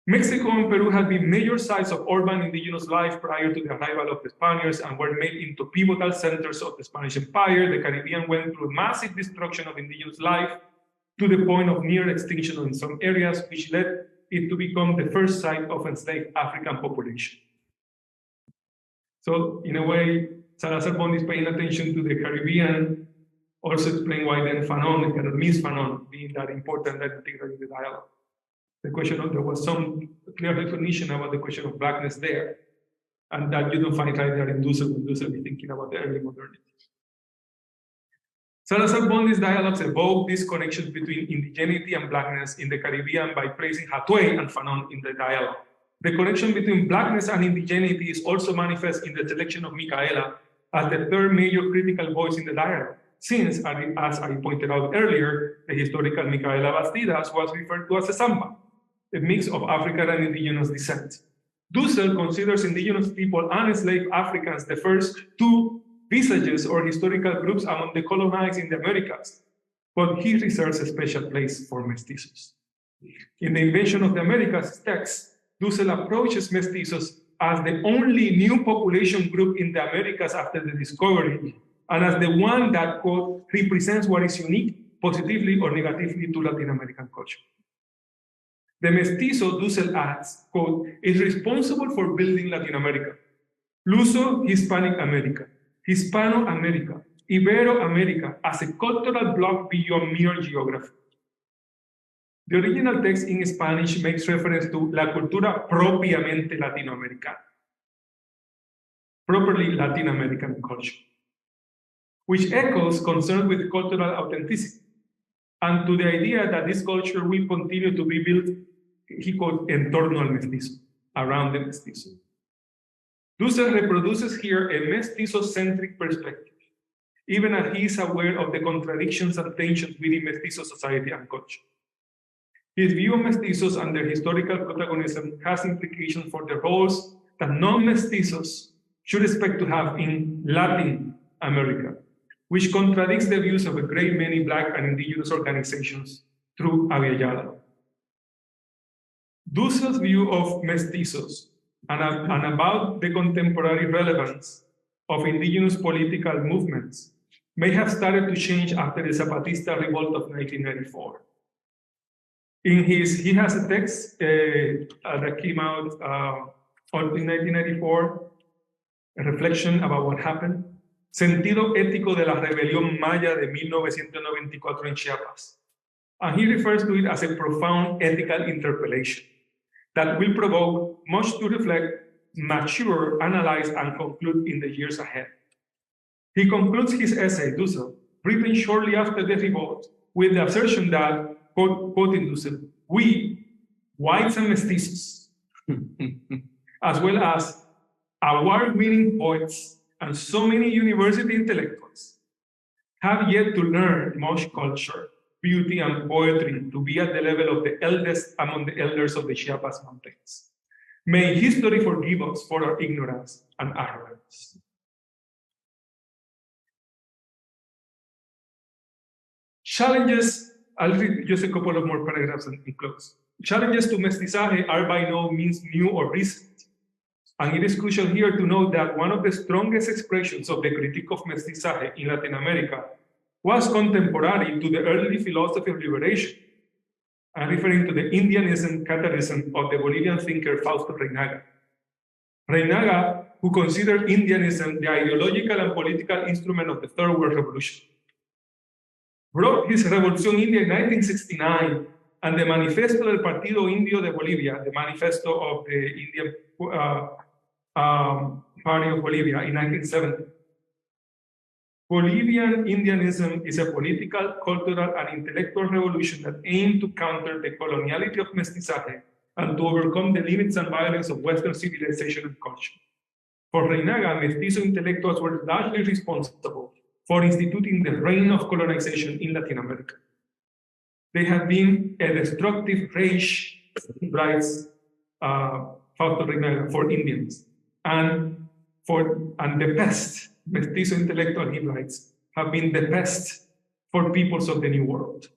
Mexico and Peru had been major sites of urban indigenous life prior to the arrival of the Spaniards and were made into pivotal centers of the Spanish Empire. The Caribbean went through massive destruction of indigenous life to the point of near extinction in some areas, which led it to become the first site of enslaved African population. So in a way, Salazar-Bondi is paying attention to the Caribbean, also explain why then Fanon cannot miss Fanon being that important, that integral in the dialogue. The question of, there was some clear recognition about the question of blackness there, and that you don't find right there in Dussel when Dussel is thinking about the early modernity. Salazar-Bondi's dialogues evoke these connections between indigeneity and blackness in the Caribbean by placing Atuey and Fanon in the dialogue. The connection between blackness and indigeneity is also manifest in the selection of Micaela as the third major critical voice in the dialogue, since, as I pointed out earlier, the historical Micaela Bastidas was referred to as a Samba, a mix of African and indigenous descent. Dussel considers indigenous people and enslaved Africans the first two visages or historical groups among the colonized in the Americas, but he reserves a special place for mestizos. In the Invention of the Americas text, Dussel approaches mestizos as the only new population group in the Americas after the discovery, and as the one that, quote, represents what is unique, positively or negatively, to Latin American culture. The mestizo, Dussel adds, quote, is responsible for building Latin America, Luso-Hispanic America, Hispano-America, Ibero-America as a cultural block beyond mere geography. The original text in Spanish makes reference to la cultura propiamente latinoamericana, properly Latin American culture, which echoes concern with cultural authenticity, and to the idea that this culture will continue to be built, he called en torno al mestizo, around the mestizo. Dussel reproduces here a mestizo-centric perspective, even as he is aware of the contradictions and tensions within mestizo society and culture. His view of mestizos and their historical protagonism has implications for the roles that non-mestizos should expect to have in Latin America, which contradicts the views of a great many Black and indigenous organizations through Aviala. Dussel's view of mestizos and about the contemporary relevance of indigenous political movements may have started to change after the Zapatista revolt of 1994. He has a text that came out in 1994, a reflection about what happened, Sentido ético de la rebelión maya de 1994 en Chiapas. And he refers to it as a profound ethical interpellation that will provoke much to reflect, mature, analyze, and conclude in the years ahead. He concludes his essay, Dussel, written shortly after the revolt, with the assertion that, quoting Dussel, we, whites and mestizos, as well as award-winning poets and so many university intellectuals, have yet to learn much culture, beauty, and poetry to be at the level of the eldest among the elders of the Chiapas Mountains. May history forgive us for our ignorance and arrogance. Challenges, I'll read just a couple of more paragraphs and close. Challenges to mestizaje are by no means new or recent. And it is crucial here to note that one of the strongest expressions of the critique of mestizaje in Latin America was contemporary to the early philosophy of liberation. I'm referring to the Indianism catechism of the Bolivian thinker Fausto Reynaga. Reynaga, who considered Indianism the ideological and political instrument of the Third World Revolution, wrote his Revolución India in 1969 and the Manifesto del Partido Indio de Bolivia, the Manifesto of the Indian Party of Bolivia in 1970. Bolivian Indianism is a political, cultural, and intellectual revolution that aimed to counter the coloniality of mestizaje and to overcome the limits and violence of Western civilization and culture. For Reynaga, mestizo intellectuals were largely responsible for instituting the reign of colonization in Latin America. They have been a destructive rage, writes Fausto Reynaga, for Indians, and the pest, mestizo intellectual, he writes, have been the pest for peoples of the New World.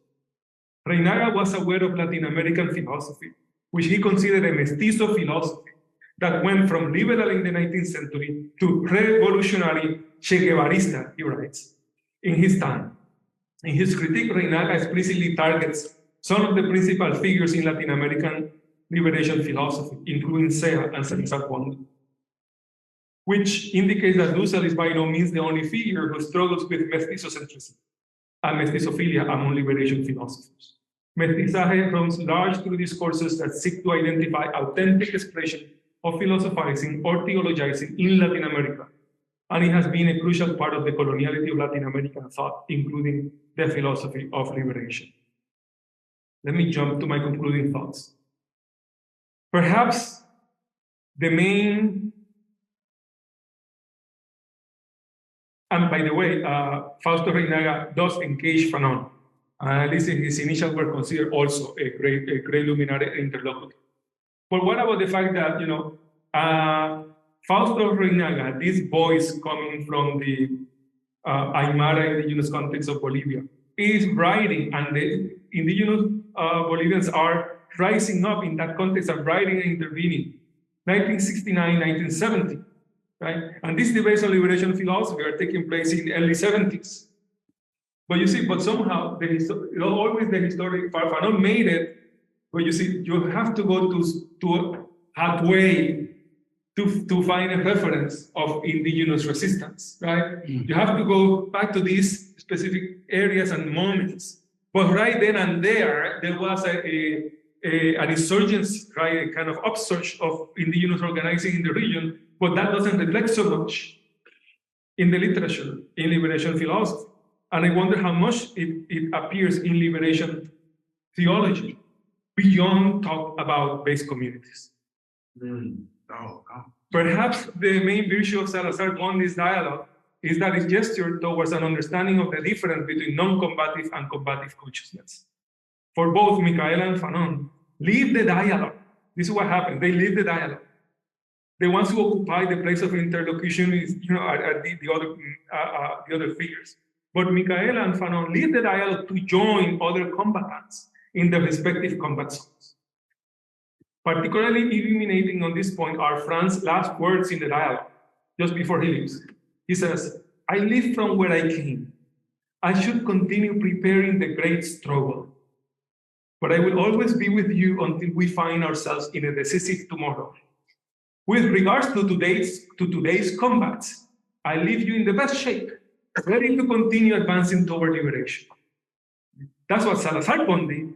Reynaga was aware of Latin American philosophy, which he considered a mestizo philosophy that went from liberal in the 19th century to revolutionary Che Guevarista, he writes, in his time. In his critique, Reynaga explicitly targets some of the principal figures in Latin American liberation philosophy, including Sea and Salazar Ponce, which indicates that Dussel is by no means the only figure who struggles with mestizocentrism and mestizophilia among liberation philosophers. Mestizaje runs large through discourses that seek to identify authentic expression of philosophizing or theologizing in Latin America, and it has been a crucial part of the coloniality of Latin American thought, including the philosophy of liberation. Let me jump to my concluding thoughts. Perhaps the main, and by the way, Fausto Reynaga does engage Fanon. At least in his initial work, considered also a great luminary interlocutor. But what about the fact that, Fausto Reynaga, this voice coming from the Aymara indigenous context of Bolivia, is writing, and the indigenous Bolivians are rising up in that context and writing and intervening, 1969, 1970, right? And these debates on liberation philosophy are taking place in the early 70s. But you see, but somehow, always the historic Fanon made it, but you see, you have to go to halfway to find a reference of indigenous resistance, right? You have to go back to these specific areas and moments. But right then and there was an insurgence, right? A kind of upsurge of indigenous organizing in the region, but that doesn't reflect so much in the literature, in liberation philosophy. And I wonder how much it appears in liberation theology beyond talk about base communities. Perhaps the main virtue of Salazar Ponce's dialogue is that it gestured towards an understanding of the difference between non-combative and combative consciousness. For both Micaela and Fanon, leave the dialogue. This is what happened. They leave the dialogue. The ones who occupy the place of interlocution is, are the other figures. But Micaela and Fanon leave the dialogue to join other combatants in their respective combat zones. Particularly illuminating on this point are Franz's last words in the dialogue, just before he leaves. He says, "I live from where I came. I should continue preparing the great struggle. But I will always be with you until we find ourselves in a decisive tomorrow. With regards to today's combats, I leave you in the best shape, ready to continue advancing toward liberation." That's what Salazar Ponce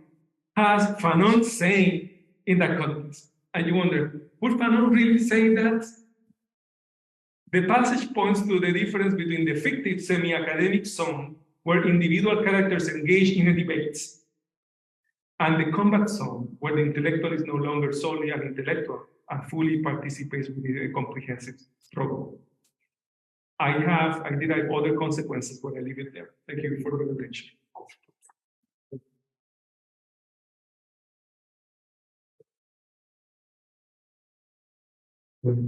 has Fanon saying in that context. And you wonder, would Fanon really say that? The passage points to the difference between the fictive semi-academic zone, where individual characters engage in a debate, and the combat zone, where the intellectual is no longer solely an intellectual and fully participates within a comprehensive struggle. I did have other consequences, but I leave it there. Thank you for your attention.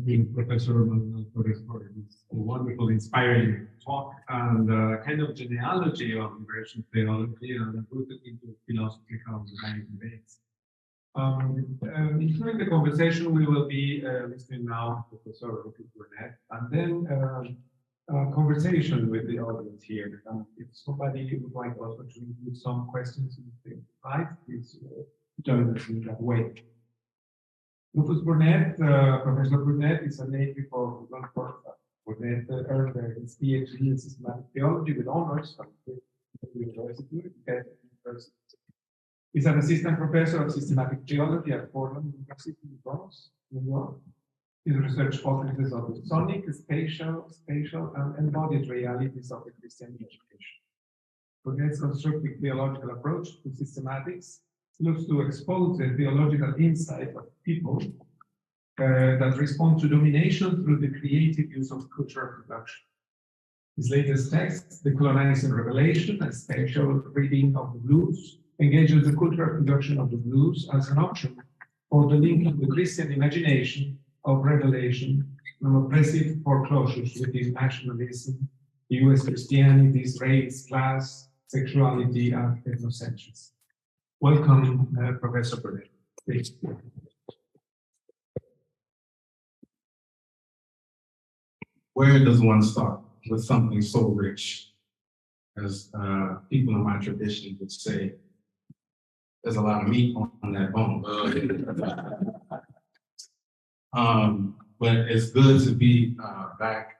you, Professor Maldonado-Torres, for this wonderful, inspiring talk and kind of genealogy of liberation theology and rooted into philosophical debates. During the conversation, we will be listening now to Professor Rufus Burnett, and then a conversation with the audience here. If somebody would like also to include some questions in the slides, please join us in that way. Rufus Burnett, Professor Burnett is a native of London. Burnett earned his PhD in systematic theology with honors from the University. He's an assistant professor of systematic theology at Fordham University in Bronx, New York. His research focuses on the sonic, spatial, and embodied realities of the Christian education. Burnett's constructive theological approach to systematics looks to expose the theological insight of people that respond to domination through the creative use of cultural production. His latest text, Decolonizing Revelation, a spatial reading of the blues, engages the cultural production of the blues as an option for the link of the Christian imagination of revelation from oppressive foreclosures within nationalism, US Christianity's race, class, sexuality, and ethnocentrism. Welcome, Professor Burnett. Please. Where does one start with something so rich? As people in my tradition would say, there's a lot of meat on that bone. But it's good to be back.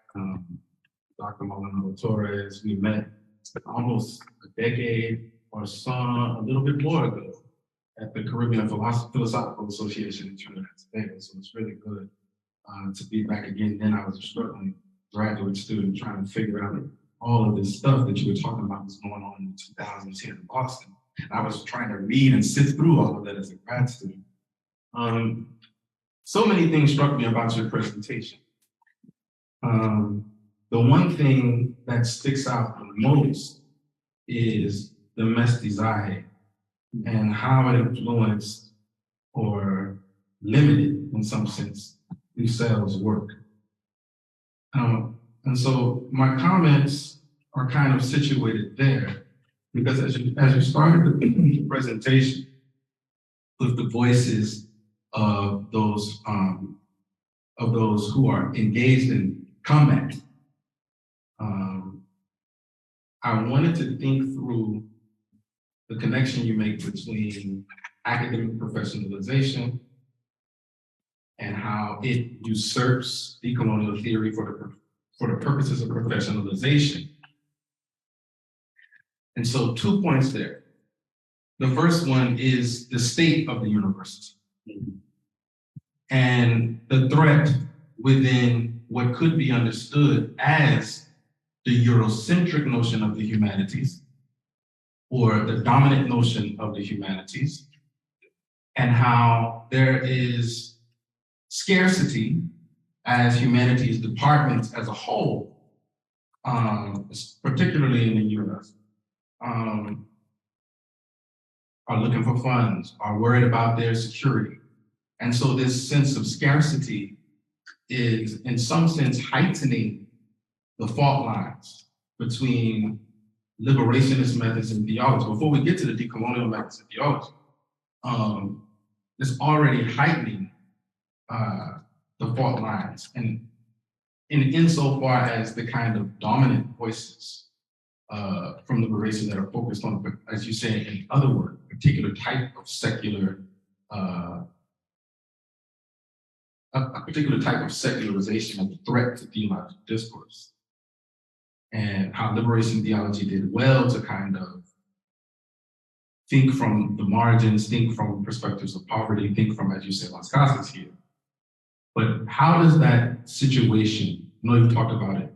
Dr. Maldonado-Torres, we met almost a decade or so, a little bit more ago, at the Caribbean Philosophical Association in Trinidad and Tobago. So it's really good to be back again. Then I was a struggling graduate student trying to figure out all of this stuff that you were talking about was going on in 2010 in Boston. I was trying to read and sift through all of that as a grad student. So many things struck me about your presentation. The one thing that sticks out the most is the mestizaje and how it influenced or limited, in some sense, Dussels' work. And so my comments are kind of situated there, because as you started the presentation with the voices of those who are engaged in combat, I wanted to think through the connection you make between academic professionalization and how it usurps decolonial theory for the purposes of professionalization. And so 2 points there. The first one is the state of the university and the threat within what could be understood as the Eurocentric notion of the humanities, or the dominant notion of the humanities, and how there is scarcity as humanities departments as a whole, particularly in the US, are looking for funds, are worried about their security. And so this sense of scarcity is in some sense heightening the fault lines between liberationist methods and theology. Before we get to the decolonial methods and theology, it's already heightening the fault lines, and insofar as the kind of dominant voices from liberation that are focused on, as you say, in other words, a particular type of secular, a particular type of secularization of the threat to theological discourse, and how liberation theology did well to kind of think from the margins, think from perspectives of poverty, think from, as you say, Las Casas here. But how does that situation, I know you've talked about it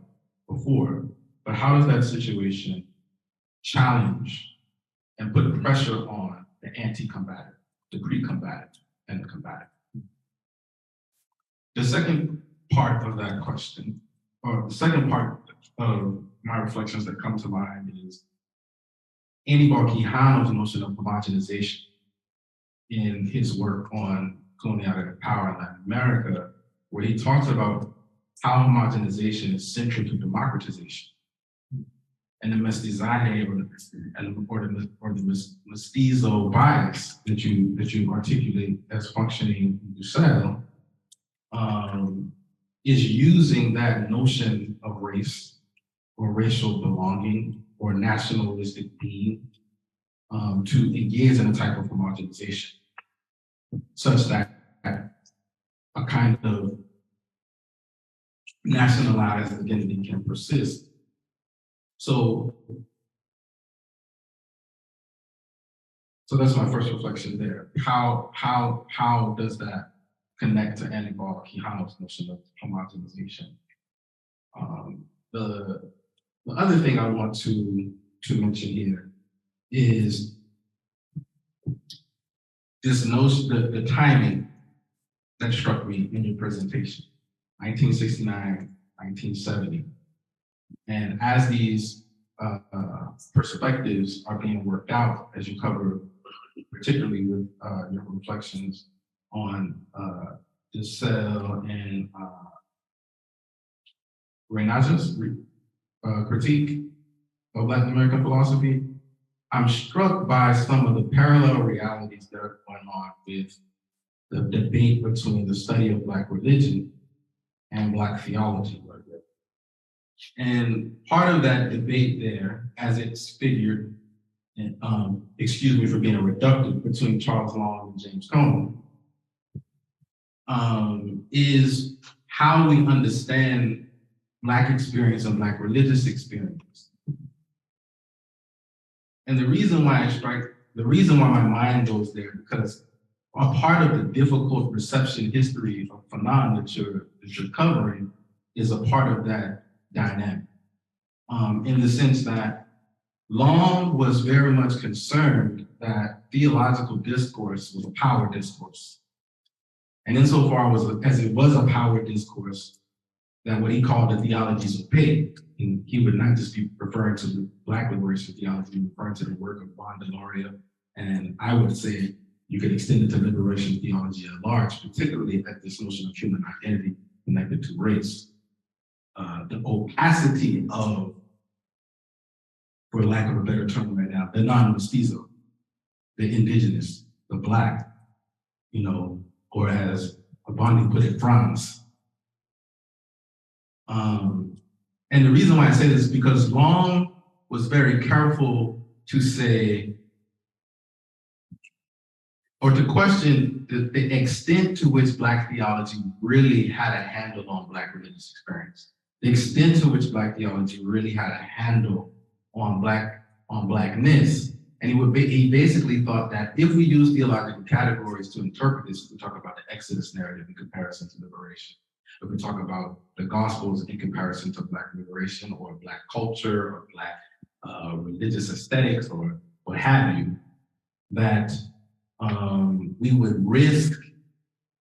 before, but how does that situation challenge and put pressure on the anti-combative, the pre-combative, and the combative? The second part of that question, or the second part of my reflections that come to mind, is Aníbal Quijano's notion of homogenization in his work on coloniality and power in Latin America, where he talks about how homogenization is central to democratization. And the mestizaje or the mestizo bias that you articulate as functioning in Dussel is using that notion of race or racial belonging or nationalistic being to engage in a type of homogenization, such that a kind of nationalized identity can persist. So that's my first reflection there. How does that connect to Anibal Quijano's notion of homogenization? The other thing I want to mention here is this notion, the timing that struck me in your presentation, 1969, 1970. And as these perspectives are being worked out, as you cover, particularly with your reflections on Dussel and Reinage's critique of Latin American philosophy, I'm struck by some of the parallel realities that are going on with the debate between the study of Black religion and Black theology. And part of that debate there, as it's figured, and excuse me for being a reductive, between Charles Long and James Cone, is how we understand Black experience and Black religious experience. And the reason why my mind goes there, because a part of the difficult reception history of Fanon that you're covering is a part of that dynamic, in the sense that Long was very much concerned that theological discourse was a power discourse. And insofar as it was a power discourse, that what he called the theologies of opaque, and he would not just be referring to the Black liberation theology, referring to the work of Bondaloria, and I would say you could extend it to liberation theology at large, particularly at this notion of human identity connected to race. The opacity of, for lack of a better term right now, the non-mestizo, the indigenous, the Black, or as Bondi put it, Franz. And the reason why I say this is because Long was very careful to say, or to question the extent to which Black theology really had a handle on Black religious experience. The extent to which Black theology really had a handle on Blackness. And he basically thought that if we use theological categories to interpret this, if we talk about the Exodus narrative in comparison to liberation, if we talk about the Gospels in comparison to Black liberation or Black culture or Black religious aesthetics or what have you, that we would risk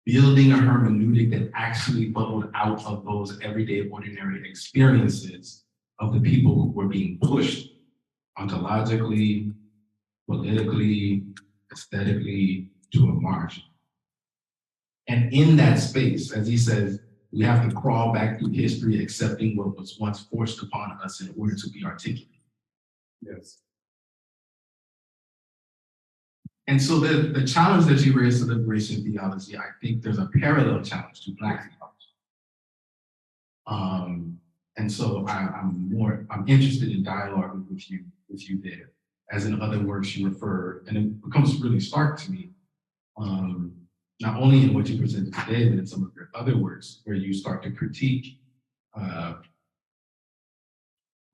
building a hermeneutic that actually bubbled out of those everyday, ordinary experiences of the people who were being pushed ontologically, politically, aesthetically to a margin. And in that space, as he says, we have to crawl back through history, accepting what was once forced upon us in order to be articulate. Yes. And so the challenge that you raised to liberation theology, I think there's a parallel challenge to Black theology. And so I'm interested in dialoguing with you there. As in other works you refer, and it becomes really stark to me, not only in what you presented today, but in some of your other works where you start to critique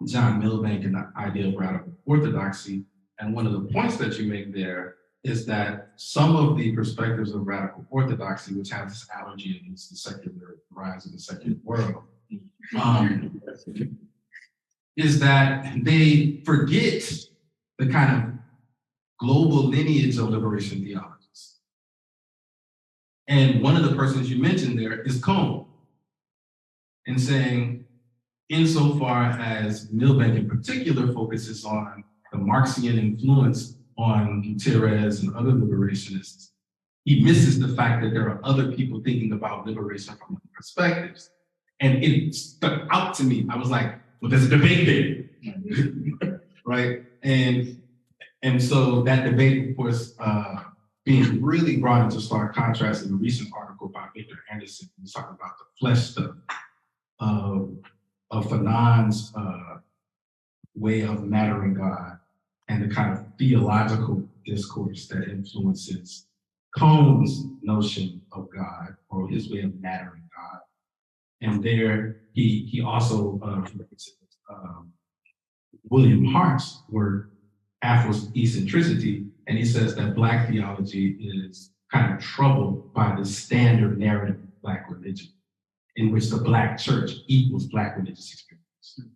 John Milbank and the idea of radical orthodoxy. And one of the points that you make there is that some of the perspectives of radical orthodoxy, which have this allergy against the secular rise of the secular world, is that they forget the kind of global lineage of liberation theologies. And one of the persons you mentioned there is Cone, and saying, insofar as Milbank in particular focuses on the Marxian influence on Gutierrez and other liberationists, he misses the fact that there are other people thinking about liberation from other perspectives. And it stuck out to me. I was like, well, there's a debate there, right? And so that debate was being really brought into stark contrast in a recent article by Victor Anderson. He's talking about the flesh stuff of Fanon's way of mattering God and the kind of theological discourse that influences Cone's notion of God or his way of mattering God. And there he also William Hart's work, Afro-eccentricity, and he says that Black theology is kind of troubled by the standard narrative of Black religion, in which the Black church equals Black religious experience.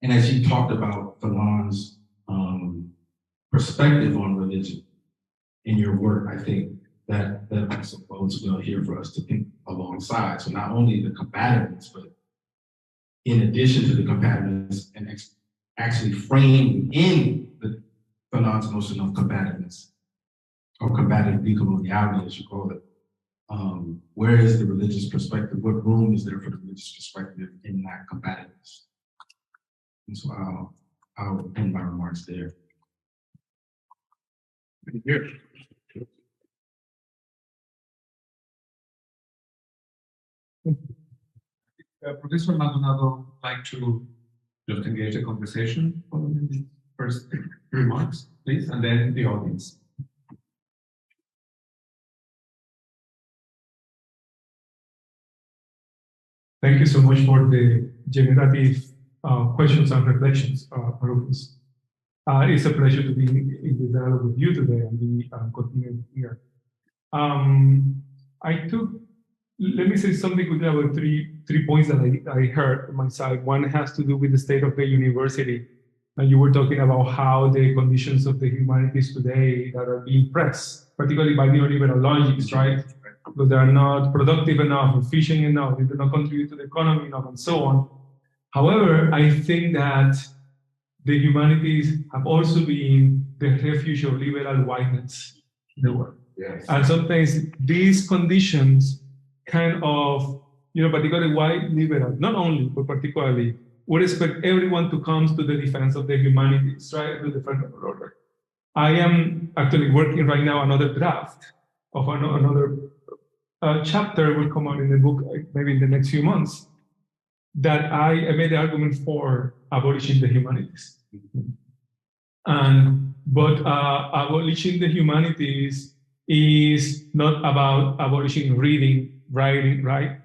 And as you talked about Fanon's perspective on religion in your work, I think that also bodes well here for us to think alongside. So not only the combativeness, but in addition to the combativeness and actually framed in the Fanon's notion of combativeness, or combative decoloniality, as you call it, where is the religious perspective? What room is there for the religious perspective in that combativeness? And so I'll end my remarks there. Here. Professor Maldonado would like to just engage a conversation following the first remarks, please, and then the audience. Thank you so much for the generative questions and reflections, Rufus. It's a pleasure to be in the dialogue with you today and be continuing here. Let me say something quickly about three points that I heard on my side. One has to do with the state of the university. And you were talking about how the conditions of the humanities today that are being pressed, particularly by neoliberal logics, right? Because they are not productive enough, efficient enough, they do not contribute to the economy enough, and so on. However, I think that the humanities have also been the refuge of liberal whiteness in the world. Yes. And sometimes these conditions kind of, particularly white liberal, not only, but particularly, would expect everyone to come to the defense of the humanities, right? To defend the order. I am actually working right now another draft of another chapter will come out in the book, maybe in the next few months, that I made the argument for abolishing the humanities. But abolishing the humanities is not about abolishing reading, writing, right?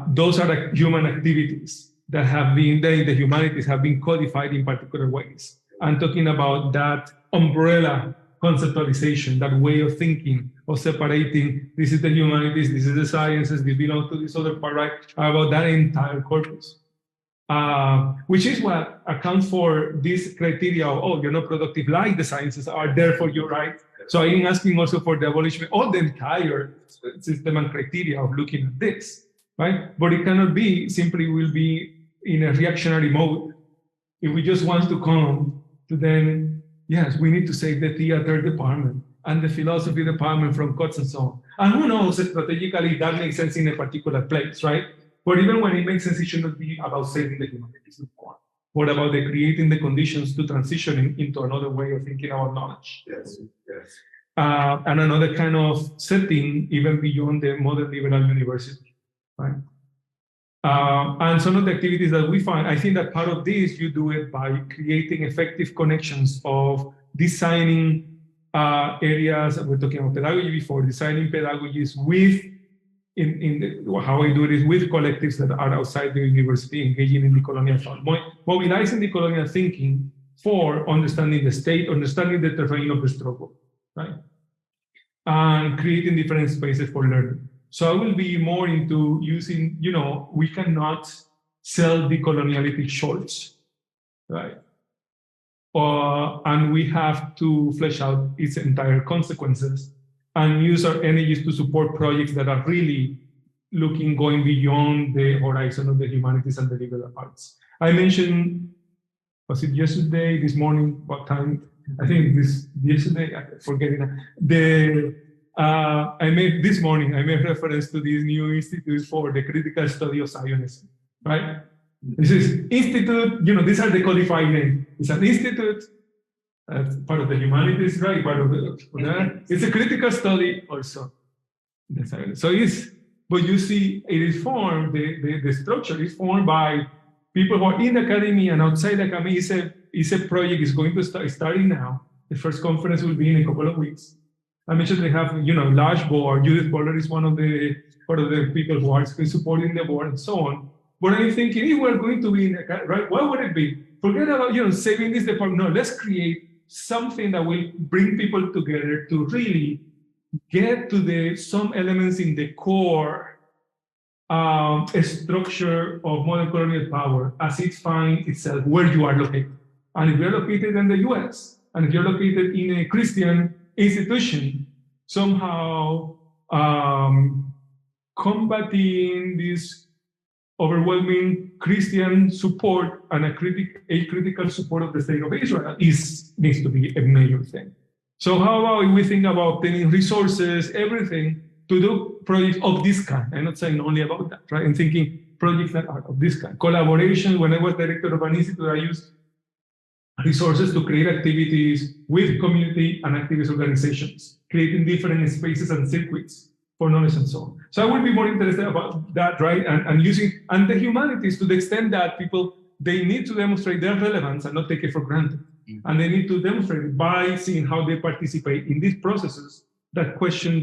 Those are the human activities that have been, the humanities have been codified in particular ways. I'm talking about that umbrella conceptualization, that way of thinking, of separating, this is the humanities, this is the sciences, they belong to this other part, right? About that entire corpus. Which is what accounts for this criteria of, oh, you're not productive like the sciences are, therefore you're right. So I'm asking also for the abolishment of the entire system and criteria of looking at this, right? But it cannot be, simply will be in a reactionary mode. If we just want to come to then, yes, we need to save the theater department and the philosophy department from cuts and so on. And who knows, strategically, that makes sense in a particular place, right? But even when it makes sense, it should not be about saving the humanities, but about creating the conditions to transitioning into another way of thinking about knowledge. Yes, yes. And another kind of setting, even beyond the modern liberal university, right? And some of the activities that we find, I think that part of this, you do it by creating effective connections of designing areas, we're talking about pedagogy before, designing pedagogies with, how I do it is with collectives that are outside the university, engaging in decolonial thought, mobilizing decolonial thinking for understanding the state, understanding the terrain of the struggle, right? And creating different spaces for learning. So I will be more into using, we cannot sell decoloniality shorts, right? And we have to flesh out its entire consequences and use our energies to support projects that are really going beyond the horizon of the humanities and the liberal arts. I mentioned, was it yesterday, this morning, what time? I think yesterday, I forget it. I made this morning, I made reference to this new institute for the critical study of Zionism, right? This is institute, these are the codified names. It's an institute, part of the humanities, right? Part of it's a critical study also. So but you see, it is formed, the structure is formed by people who are in academia and outside academia. It's a project, it's going to start starting now. The first conference will be in a couple of weeks. I mentioned they have, large board. Judith Butler is one of the people who are supporting the board and so on. But I'm thinking, if we're going to be in right, what would it be? Forget about, saving this department. No, let's create something that will bring people together to really get to some elements in the core structure of modern colonial power as it finds itself where you are located. And if you're located in the US, and if you're located in a Christian institution, somehow combating this overwhelming Christian support and a critical support of the state of Israel needs to be a major thing. So how about if we think about obtaining resources, everything, to do projects of this kind? I'm not saying only about that, right? I'm thinking projects that are of this kind. Collaboration, when I was director of an institute, I used resources to create activities with community and activist organizations, creating different spaces and circuits for knowledge and so on. So I would be more interested about that, right? And using the humanities to the extent that people, they need to demonstrate their relevance and not take it for granted. And they need to demonstrate it by seeing how they participate in these processes that question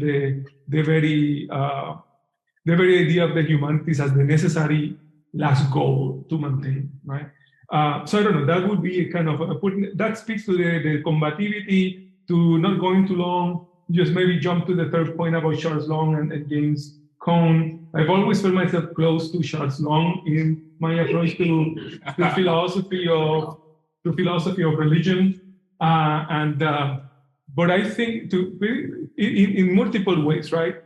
the very idea of the humanities as the necessary last goal to maintain, right? So I don't know, that would be a kind of, that speaks to the combativity, to not going too long, just maybe jump to the third point about Charles Long and James Cone. I've always felt myself close to Charles Long in my approach to philosophy of religion. But I think in multiple ways, right?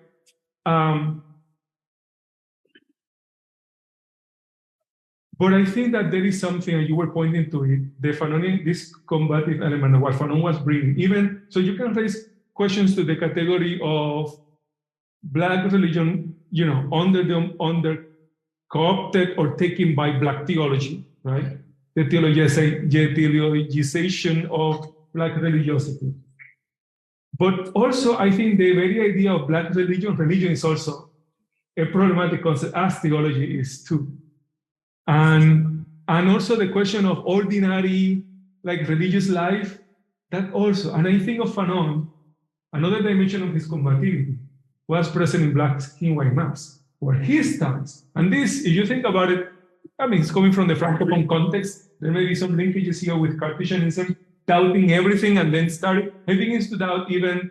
But I think that there is something, and you were pointing to it, this combative element of what Fanon was bringing. Even so, you can raise questions to the category of Black religion, under co-opted or taken by Black theology, right? The theologization of Black religiosity. But also, I think the very idea of Black religion is also a problematic concept, as theology is too. And also the question of ordinary, religious life, that also. And I think of Fanon, another dimension of his combativity was present in Black Skin, White Mass, where he stands. And this, if you think about it, it's coming from the Francophone context. There may be some linkages here with Cartesianism, doubting everything, and then he begins to doubt even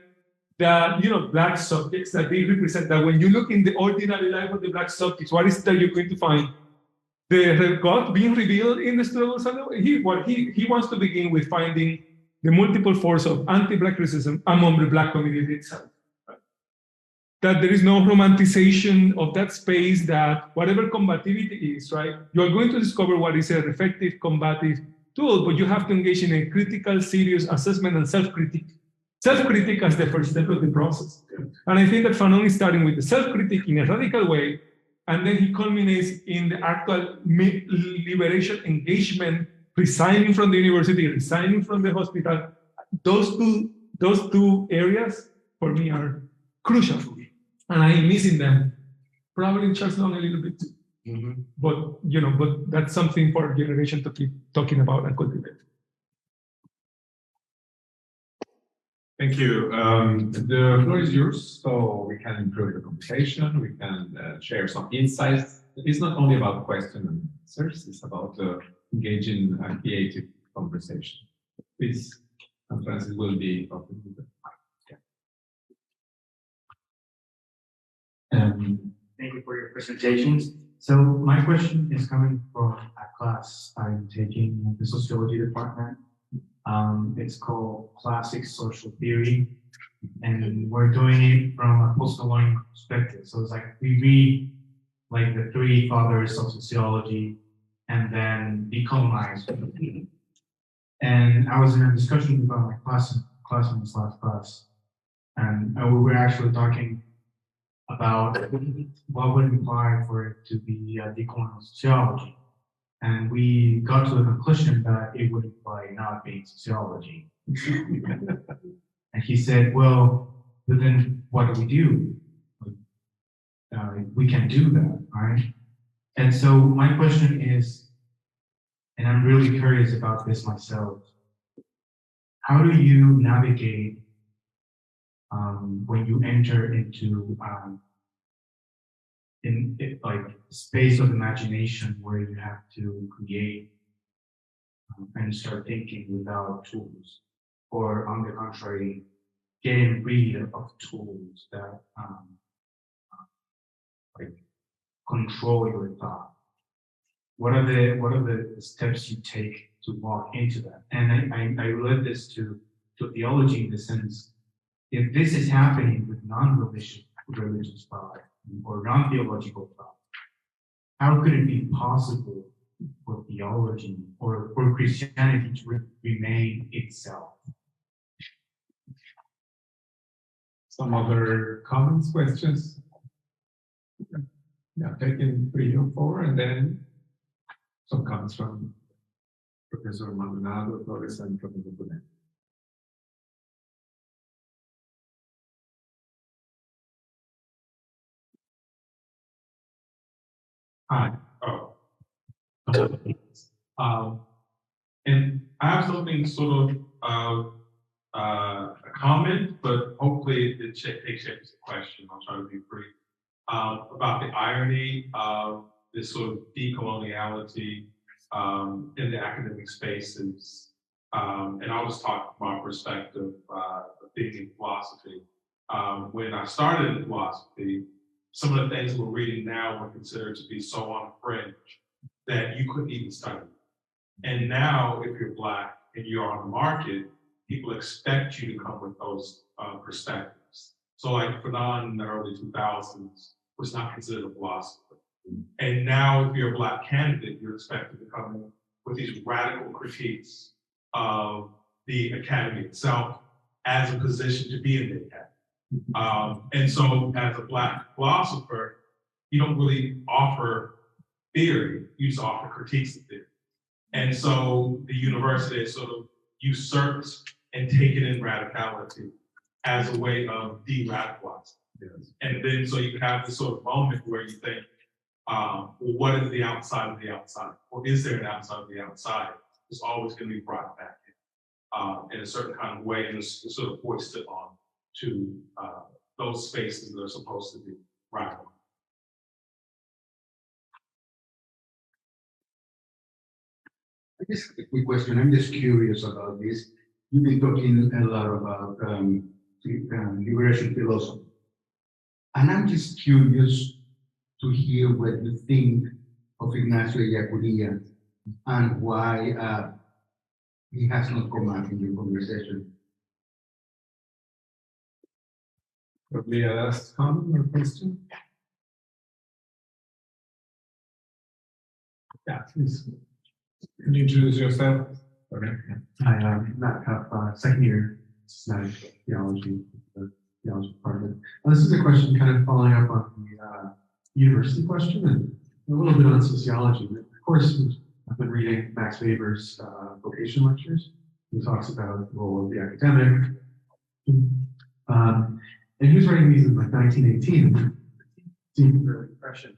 that, Black subjects that they represent, that when you look in the ordinary life of the Black subjects, what is that you're going to find? The God being revealed in the struggles. He wants to begin with finding the multiple force of anti-Black racism among the Black community itself. Right? That there is no romanticization of that space, that whatever combativity is, right, you are going to discover what is an effective combative tool, but you have to engage in a critical, serious assessment and self-critique. Self-critique as the first step of the process. And I think that Fanon is starting with the self-critique in a radical way, and then he culminates in the actual liberation engagement, resigning from the university, resigning from the hospital. Those two areas for me are crucial for me, and I'm missing them. Probably Charles Long a little bit too. Mm-hmm. But that's something for our generation to keep talking about and cultivate. Thank you. The floor is yours, so we can improve the conversation. We can share some insights. It's not only about question and answers, it's about engaging a creative conversation. Please, Francis will be open with the mic. Thank you for your presentations. So my question is coming from a class I'm taking in the sociology department. It's called Classic Social Theory, and we're doing it from a post-colonial perspective. So it's like we read the three fathers of sociology and then decolonize. And I was in a discussion with my classmates last class, and we were actually talking about what would imply for it to be decolonial sociology. And we got to the conclusion that it would imply not being sociology. And he said, well, but then what do we do? We can't do that, right? And so my question is, and I'm really curious about this myself, how do you navigate when you enter into like space of imagination where you have to create and start thinking without tools, or on the contrary, getting rid of tools that like control your thought? What are the steps you take to walk into that? And I relate this to theology in the sense, if this is happening with non-religious thought or non-theological thought, how could it be possible for theology or for Christianity to remain itself? Some other comments, questions? Yeah, taking 3 or 4, and then some comments from Professor Maldonado-Torres and Professor Burnett. Hi. Oh. And I have something sort of a comment, but hopefully it takes shape as a question. I'll try to be brief. About the irony of this sort of decoloniality in the academic spaces. And I was talking from my perspective of thinking philosophy. When I started in philosophy, some of the things we're reading now were considered to be so on the fringe that you couldn't even study. And now, if you're Black and you're on the market, people expect you to come with those perspectives. So like Fanon in the early 2000s was not considered a philosopher. And now if you're a Black candidate, you're expected to come in with these radical critiques of the academy itself as a position to be in the academy. And so as a Black philosopher, you don't really offer theory, you just offer critiques of theory. And so the university has sort of usurped and taken in radicality as a way of de-radicalizing. Yes. And then so you have this sort of moment where you think, well, what is the outside of the outside? Or is there an outside of the outside? It's always going to be brought back in a certain kind of way, and it's sort of hoisted on to those spaces that are supposed to be radical. I guess a quick question. I'm just curious about this. You've been talking a lot about liberation philosophy. And I'm just curious to hear what you think of Ignacio Ellacuría and why he has not come up in your conversation. Probably a last comment or question? Yeah, please. Can you introduce yourself? Okay. Hi, I'm Matt Cup, second year systematic theology, the theology department. This is a question kind of following up on the university question and a little bit on sociology. Of course, I've been reading Max Weber's vocation lectures. He talks about the role of the academic. And he was writing these in like 1918. Seemed really prescient.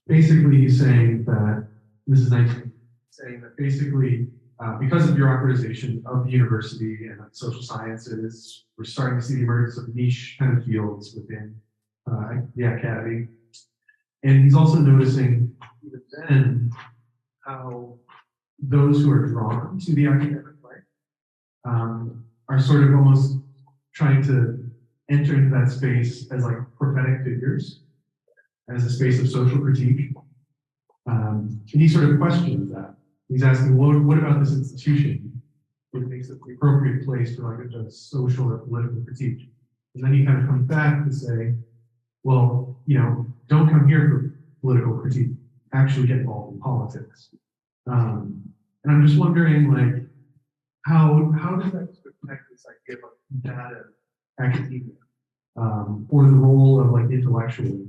Basically, he's saying that this is 19, saying that basically, because of bureaucratization of the university and social sciences, we're starting to see the emergence of niche kind of fields within the academy. And he's also noticing even then how those who are drawn to the academic life are sort of almost trying to enter into that space as like prophetic figures, as a space of social critique. And he sort of questions that. He's asking, well, what about this institution? What makes it the appropriate place for like a social or political critique? And then he kind of comes back to say, well, you know, don't come here for political critique, actually get involved in politics. And I'm just wondering, like, how does that connect this idea of data academia, or the role of like intellectual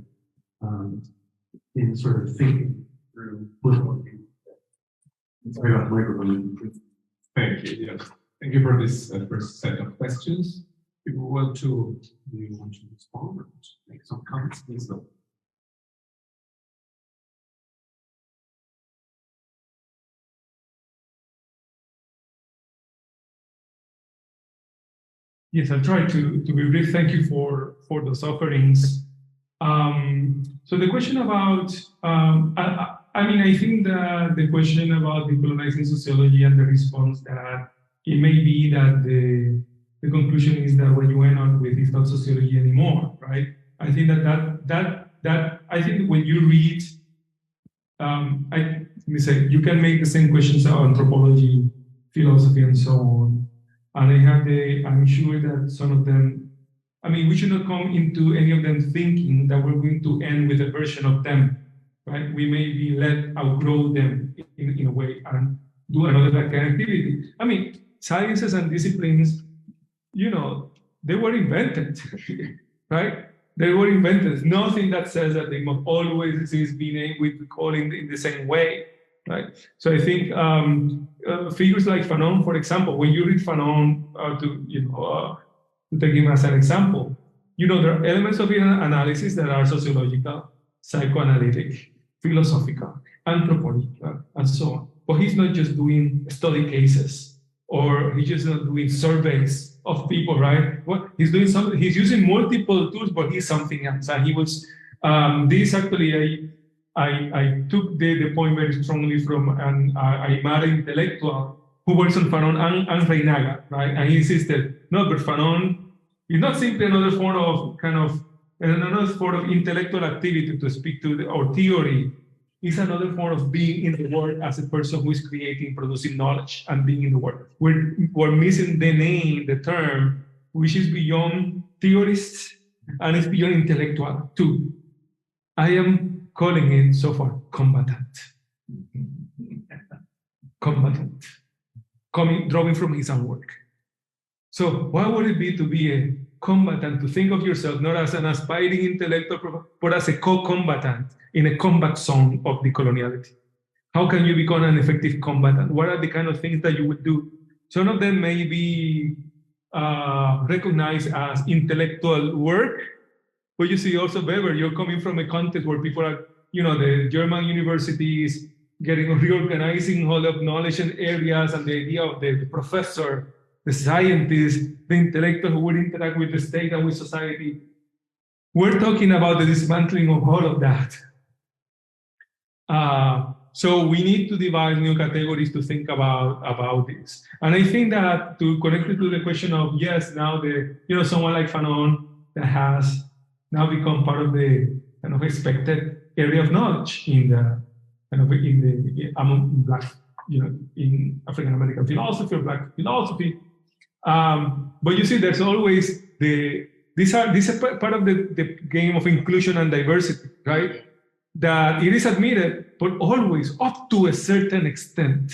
in sort of thinking through political thinking? Sorry about the microphone. Thank you. Yes. Thank you for this first set of questions. If you want to, do you want to respond or make some comments? Please go. Yes, I'll try to be brief. Thank you for those offerings. So the question about, I think that the question about decolonizing sociology and the response that it may be that the conclusion is that what you end up with is not sociology anymore, right? I think that I think when you read, let me say, you can make the same questions about anthropology, philosophy, and so on. And I'm sure that some of them, we should not come into any of them thinking that we're going to end with a version of them, right? We may be let outgrow them in a way and do another kind of activity. Sciences and disciplines, they were invented, right? They were invented. There's nothing that says that they must always be named with calling in the same way, right? So I think figures like Fanon, for example, when you read Fanon, to take him as an example, there are elements of analysis that are sociological, psychoanalytic, philosophical, anthropological, and so on. But he's not just doing study cases, or he's just not doing surveys of people, right? Well, he's doing something. He's using multiple tools, but he's something else. And he was this actually. I took the point very strongly from an Aymara intellectual who works on Fanon and Reinaga, right? And he insisted, no, but Fanon is not simply another form of intellectual activity to speak to, or theory. It's another form of being in the world as a person who is creating, producing knowledge, and being in the world. We're missing the name, the term, which is beyond theorists and it's beyond intellectual too. I am calling it so far combatant. Combatant. Drawing from his own work. So what would it be to be a combatant, to think of yourself not as an aspiring intellectual, but as a co-combatant in a combat zone of decoloniality? How can you become an effective combatant? What are the kind of things that you would do? Some of them may be recognized as intellectual work, but you see also, Weber, you're coming from a context where people are, the German universities getting reorganizing all of knowledge and areas, and the idea of the professor, the scientist, the intellectual who would interact with the state and with society. We're talking about the dismantling of all of that. So we need to devise new categories to think about this. And I think that to connect it to the question of, yes, now someone like Fanon that has now become part of the kind of expected area of knowledge among Black, in African American philosophy or Black philosophy. But you see, there's always these are part of the game of inclusion and diversity, right? That it is admitted, but always up to a certain extent.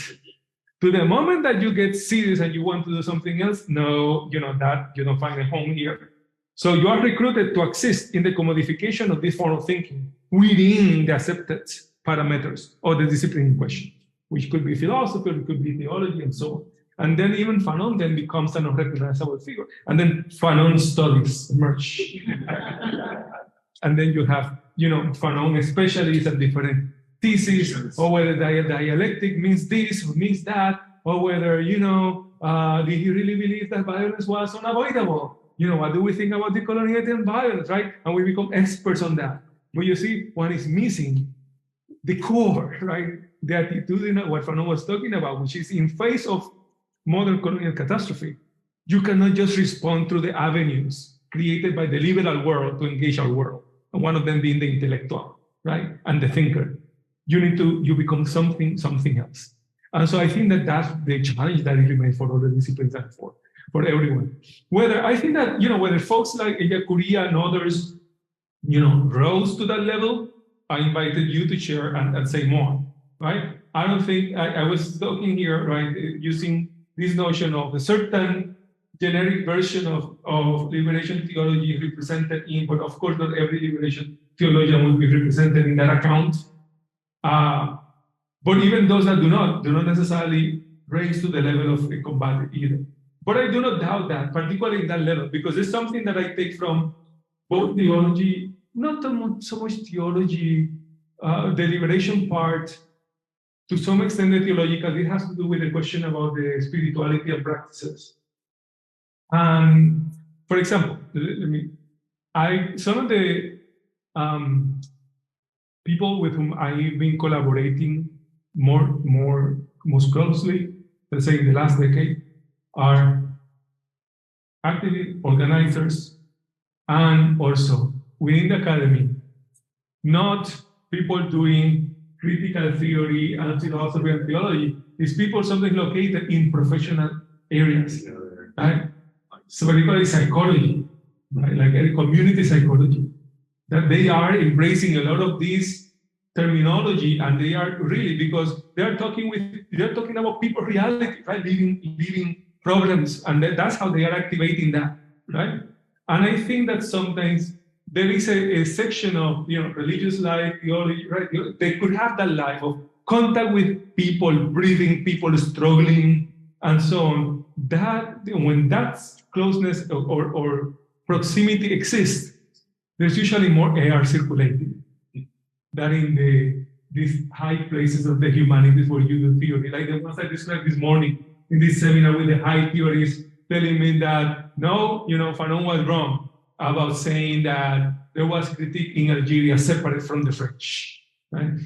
To the moment that you get serious and you want to do something else, no, that you don't find a home here. So you are recruited to assist in the commodification of this form of thinking within the accepted parameters of the discipline in question, which could be philosophy, it could be theology, and so on. And then even Fanon then becomes an unrecognizable figure. And then Fanon studies emerge. And then you have, Fanon specialists and different theses, or whether dialectic means this or means that, or whether, did he really believe that violence was unavoidable? What do we think about decoloniality and violence, right? And we become experts on that. But you see, one is missing the core, right? The attitude, what Fanon was talking about, which is in face of modern colonial catastrophe, you cannot just respond through the avenues created by the liberal world to engage our world, and one of them being the intellectual, right? And the thinker. You become something else. And so I think that that's the challenge that it remains for other disciplines and for everyone. I think that, whether folks like Ella Curia and others, rose to that level, I invited you to share and say more, right? I don't think, I was talking here, right, using this notion of a certain generic version of liberation theology represented in, but of course not every liberation theologian will be represented in that account. But even those that do not necessarily raise to the level of a combative either. But I do not doubt that, particularly in that level, because it's something that I take from both theology, not so much theology, the liberation part, to some extent the theological, it has to do with the question about the spirituality of practices. For example, some of the people with whom I've been collaborating most closely, let's say in the last decade, are active organizers and also within the academy, not people doing critical theory and philosophy and theology. It's people sometimes located in professional areas, right? So particularly psychology, right? Like community psychology, that they are embracing a lot of this terminology, and they are really, because they're talking about people reality, right? Living problems, and that's how they are activating that, right? And I think that sometimes there is a section of religious life, theology, right? They could have that life of contact with people, breathing, people struggling, and so on. That when that closeness or proximity exists, there's usually more air circulating than in these high places of the humanities where you do theory. Like the ones I described this morning in this seminar with the high theories telling me that no, Fanon was wrong about saying that there was critique in Algeria separate from the French, right?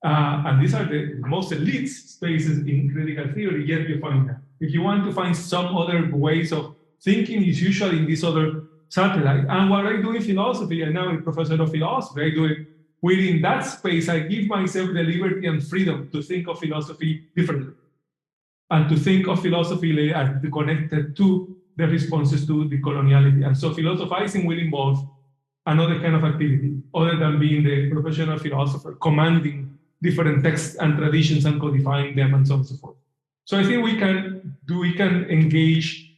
And these are the most elite spaces in critical theory, yet you find that. If you want to find some other ways of thinking, it's usually in this other satellite. And what I do in philosophy, and now I'm a professor of philosophy, I do it within that space. I give myself the liberty and freedom to think of philosophy differently, and to think of philosophy as connected to the responses to decoloniality. And so philosophizing will involve another kind of activity, other than being the professional philosopher, commanding different texts and traditions and codifying them and so on and so forth. So I think we can engage,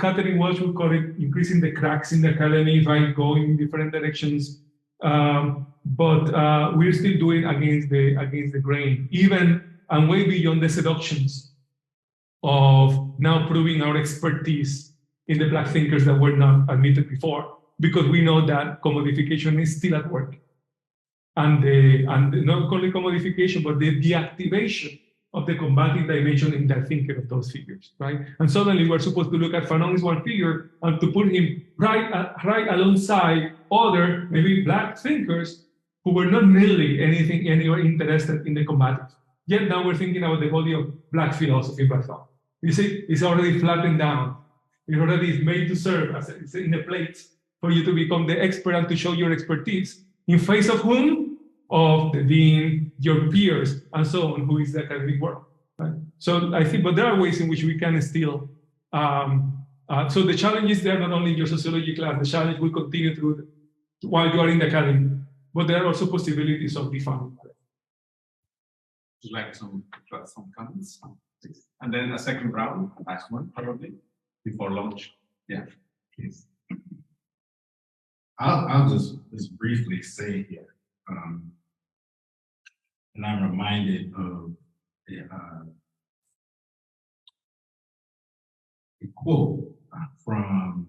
Catherine Walsh would call it increasing the cracks in the academy, right, going in different directions. But we're still doing against the grain, even and way beyond the seductions of now proving our expertise in the Black thinkers that were not admitted before, because we know that commodification is still at work. And not only commodification, but the deactivation of the combative dimension in that thinker of those figures, right? And suddenly we're supposed to look at Fanon as one figure and to put him right alongside other, maybe Black thinkers who were not merely anywhere interested in the combative. Yet now we're thinking about the body of Black philosophy, Black thought. You see, it's already flattened down. It already is made to serve as it's in the plate for you to become the expert and to show your expertise. In face of whom? Of the dean, your peers, and so on, who is the academic world. Right? So I think, but there are ways in which we can still. So the challenge is there not only in your sociology class. The challenge will continue through while you are in the academy, but there are also possibilities of defining. Would you like some comments? And then a second round, last one probably, before lunch. Yeah, please. I'll just briefly say here, and I'm reminded of a quote from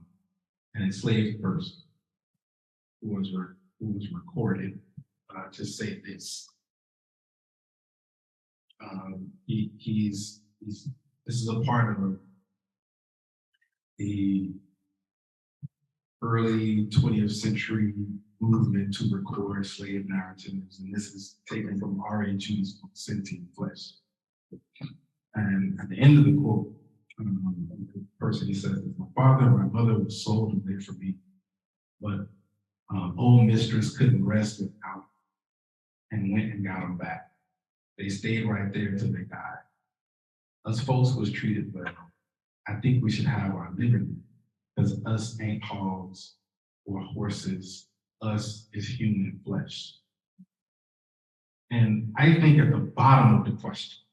an enslaved person who was recorded to say this. This is a part of the early 20th century movement to record slave narratives, and this is taken from R.A. Judy's book, Sentient Flesh. And at the end of the quote, the person, he says, my father and my mother were sold away for me, but old mistress couldn't rest without and went and got them back. They stayed right there till they died. Us folks was treated well. I think we should have our liberty, because us ain't hogs or horses. Us is human flesh. And I think at the bottom of the question,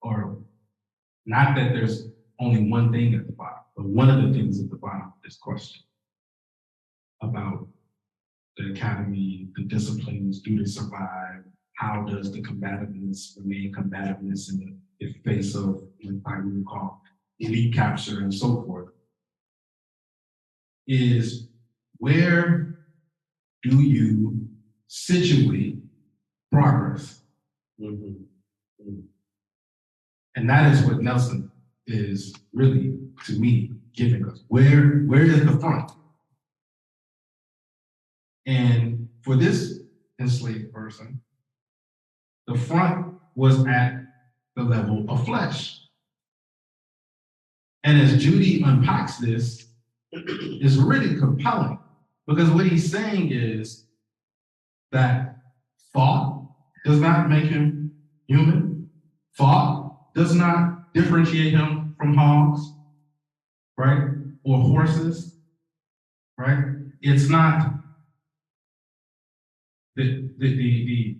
or not that there's only one thing at the bottom, but one of the things at the bottom of this question about the academy, the disciplines, do they survive? How does the combativeness remain combativeness in the face of what I would call elite capture and so forth? Is where do you situate progress? And that is what Nelson is really, to me, giving us. Where is the front? And for this enslaved person, the front was at the level of flesh. And as Judy unpacks this, it's really compelling, because what he's saying is that thought does not make him human. Thought does not differentiate him from hogs, right? Or horses, right? It's not the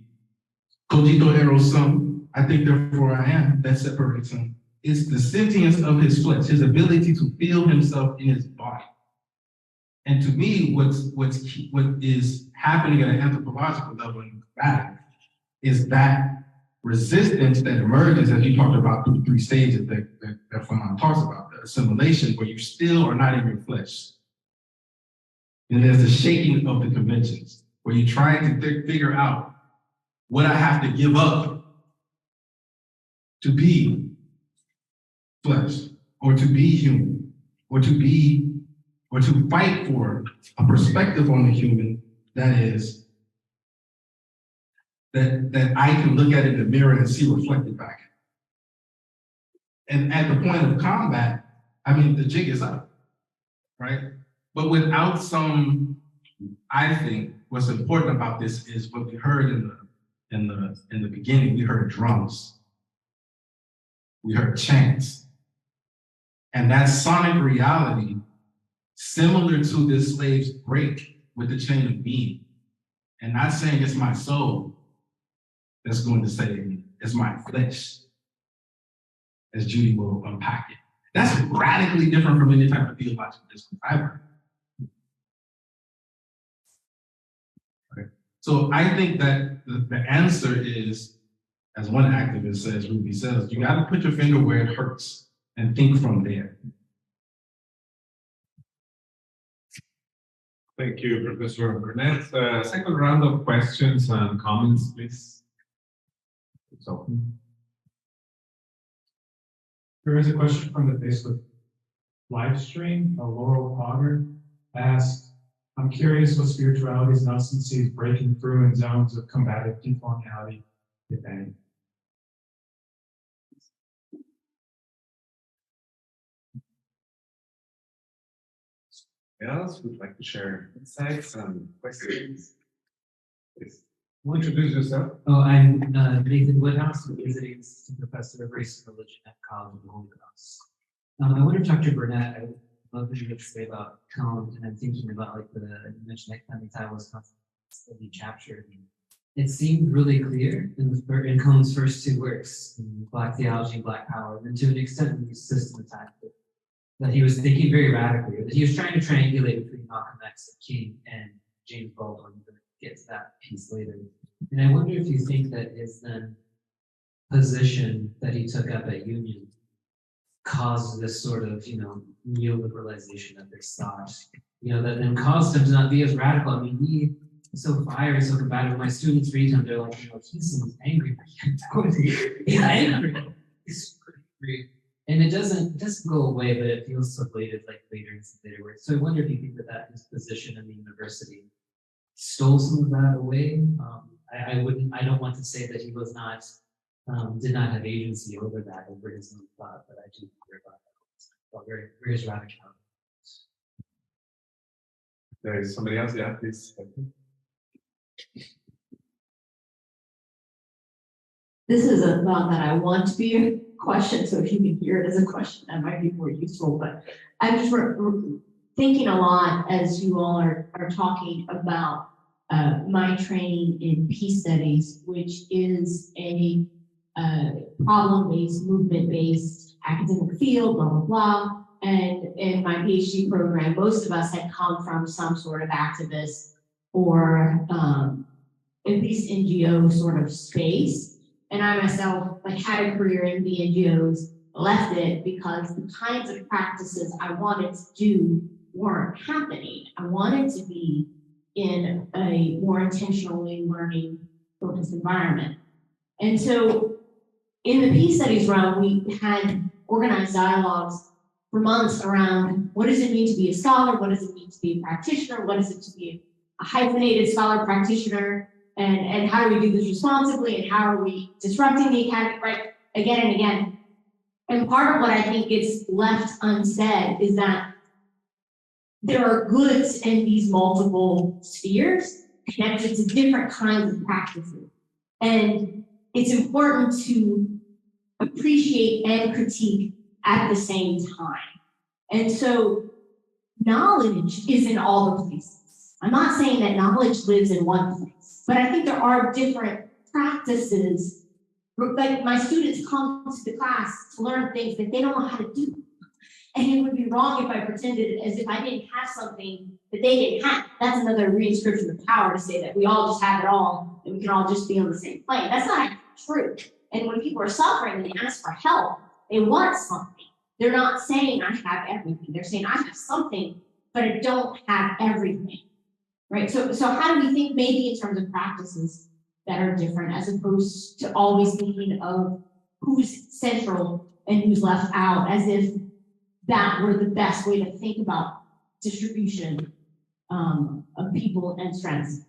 cogito ergo sum, I think therefore I am, that separates him. It's the sentience of his flesh, his ability to feel himself in his body. And to me, what is happening at an anthropological level in combative is that resistance that emerges, as you talked about through the three stages that Fanon talks about, the assimilation, where you still are not in your flesh. And there's the shaking of the conventions, where you're trying to figure out what I have to give up to be flesh, or to be human, or to fight for a perspective on the human that is, that I can look at in the mirror and see reflected back. And at the point of combat, I mean, the jig is up, right? But without some, I think what's important about this is what we heard in the beginning. We heard drums, we heard chants, and that sonic reality, similar to this slave's break with the chain of being, and not saying it's my soul that's going to save me, it's my flesh, as Judy will unpack it. That's radically different from any type of theological discourse I've heard. Okay. So I think that the answer is, as one activist says, Rufus says, you got to put your finger where it hurts and think from there. Thank you, Professor Burnett. Second round of questions and comments, please. It's open. There is a question from the Facebook live stream. Laurel Potter asked, I'm curious what spiritualities Nelson sees breaking through in zones of combative decoloniality, if any. Else would like to share insights and questions? Please. Will you introduce yourself? Oh, I'm Nathan Woodhouse, a visiting assistant professor of race and religion at College of Holy Cross. I want to talk to Burnett. I would love what you have to say about Cone, and I'm thinking about like you mentioned that Taiwan was constantly captured. It seemed really clear in Cone's first two works, Black Theology and Black Power, and to an extent when he systematized it, that he was thinking very radically, that he was trying to triangulate between Malcolm X and King and James Baldwin. We're going to get to that piece later. And I wonder if you think that his then position that he took up at Union caused this sort of, neoliberalization of this thought, that then caused him to not be as radical. I mean, he's so fiery, so combative. My students read him, they're like, he seems angry. He's angry. He's angry. And it doesn't go away, but it feels sublated like later in some later works. So I wonder if you think that his position in the university stole some of that away. I don't want to say that he was not, did not have agency over his own thought, but I do wonder about that. Well, where is radical? There is somebody else, yeah, please. This is a thought that I want to be a question, so if you can hear it as a question, that might be more useful. But I'm just thinking a lot as you all are talking about my training in peace studies, which is a problem-based, movement-based academic field, blah, blah, blah. And in my PhD program, most of us had come from some sort of activist or at least NGO sort of space. And I myself had a career in the NGOs, left it because the kinds of practices I wanted to do weren't happening. I wanted to be in a more intentionally learning focused environment. And so in the peace studies realm, we had organized dialogues for months around what does it mean to be a scholar? What does it mean to be a practitioner? What is it to be a hyphenated scholar practitioner? And how do we do this responsibly? And how are we disrupting the academy, right? Again and again. And part of what I think gets left unsaid is that there are goods in these multiple spheres connected to different kinds of practices. And it's important to appreciate and critique at the same time. And so knowledge is in all the places. I'm not saying that knowledge lives in one place, but I think there are different practices. Like my students come to the class to learn things that they don't know how to do. And it would be wrong if I pretended as if I didn't have something that they didn't have. That's another reinscription of power to say that we all just have it all and we can all just be on the same plane. That's not true. And when people are suffering and they ask for help, they want something. They're not saying I have everything. They're saying I have something, but I don't have everything, right? So how do we think maybe in terms of practices that are different as opposed to always thinking of who's central and who's left out as if that were the best way to think about distribution of people and strengths?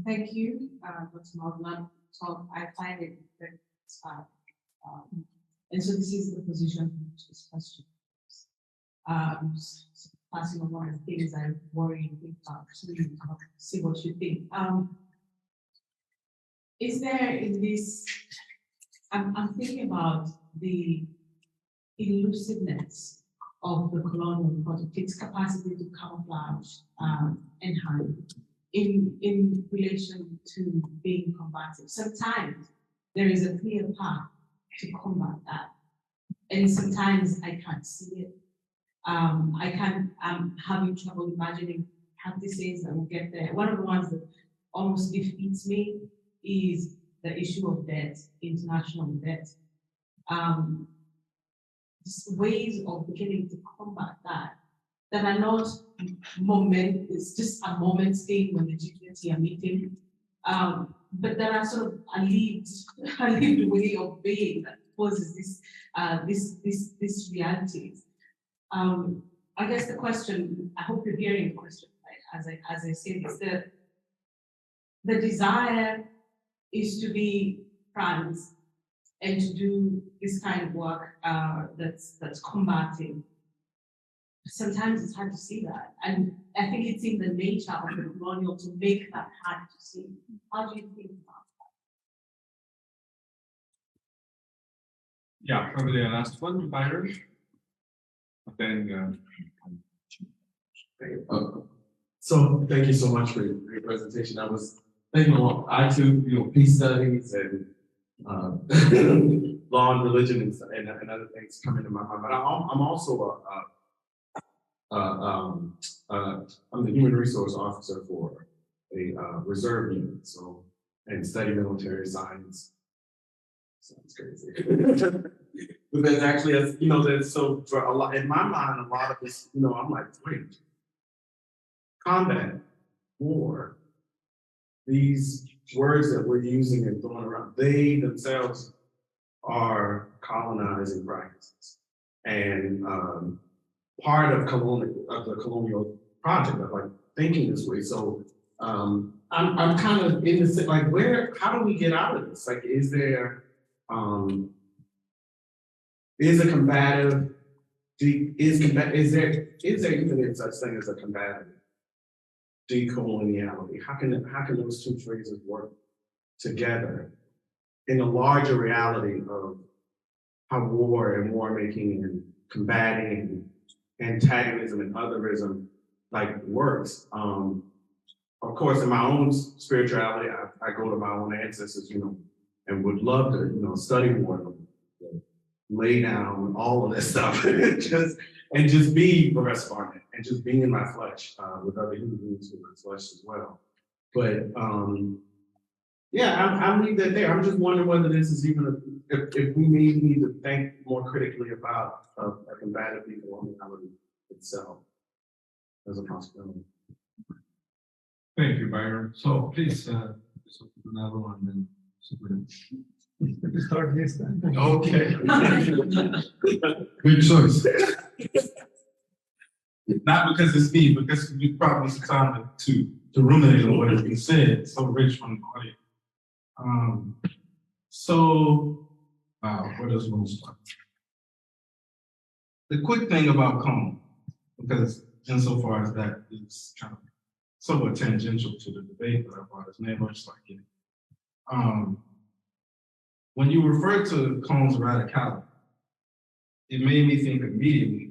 Thank you, Dr. Maldonado. I find it very and so this is the position from which this question is. Passing on one of the things I worry and think about, see what you think. Is there in this, I'm thinking about the elusiveness of the colonial project, its capacity to camouflage and hide in relation to being combative. Sometimes there is a clear path to combat that, and sometimes I can't see it. I'm having trouble imagining practices that will get there. One of the ones that almost defeats me is the issue of debt, international debt. Ways of beginning to combat that are not it's just a moment thing when the G20 are meeting, but that are sort of a lived way of being that poses this realities. I guess the question, I hope you're hearing the question, right? As I said, is the desire is to be trans and to do this kind of work that's combating. Sometimes it's hard to see that. And I think it's in the nature of the colonial to make that hard to see. How do you think about that? Yeah, probably the last one, Byron. Then so thank you so much for your presentation. I was thinking along, I too, peace studies and law and religion and other things come into my mind. But I'm also I'm the human resource officer for a reserve unit, so and study military science. Sounds crazy. But there's actually, there's so for a lot in my mind, a lot of this, I'm like, wait, combat, war, these words that we're using and throwing around, they themselves are colonizing practices. And part of the colonial project of like thinking this way. So I'm kind of in the like, how do we get out of this? Like, is there even such thing as a combative decoloniality? How can those two phrases work together in a larger reality of how war and war making and combating and antagonism and otherism like works. Of course, in my own spirituality, I go to my own ancestors, you know, and would love to, you know, study more, lay down all of that stuff, and just be Respondant, and just be in my flesh with other human beings who are flesh as well. But yeah, I'll leave that there. I'm just wondering whether this is even if we may need to think more critically about a combative decoloniality itself as a possibility. Thank you, Byron. So please, Maldonado, and then Superintendent. Let me start this then. Okay. Good choice. Not because it's me, because we probably some time to ruminate on what has been said. So rich from the audience. Where does one start? The quick thing about COLLOQUIUM, because insofar as that is kind of somewhat tangential to the debate that I brought, his name, I'll just like it. When you refer to COLLOQUIUM's radicality, it made me think immediately,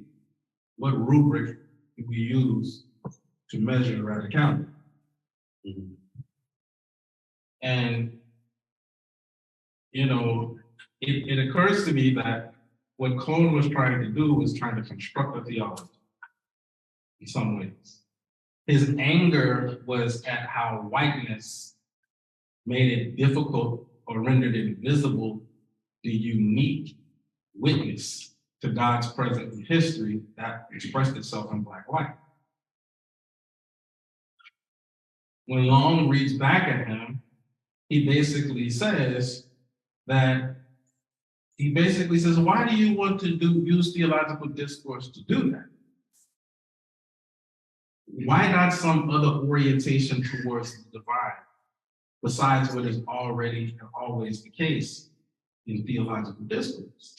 what rubric do we use to measure radicality? Mm-hmm. And, you know, it occurs to me that what COLLOQUIUM was trying to do was trying to construct a theology in some ways. His anger was at how whiteness made it difficult or rendered invisible the unique witness to God's presence in history that expressed itself in Black life. When Long reads back at him, he basically says, why do you want to use theological discourse to do that? Why not some other orientation towards the divine, besides what is already and always the case in theological discourse?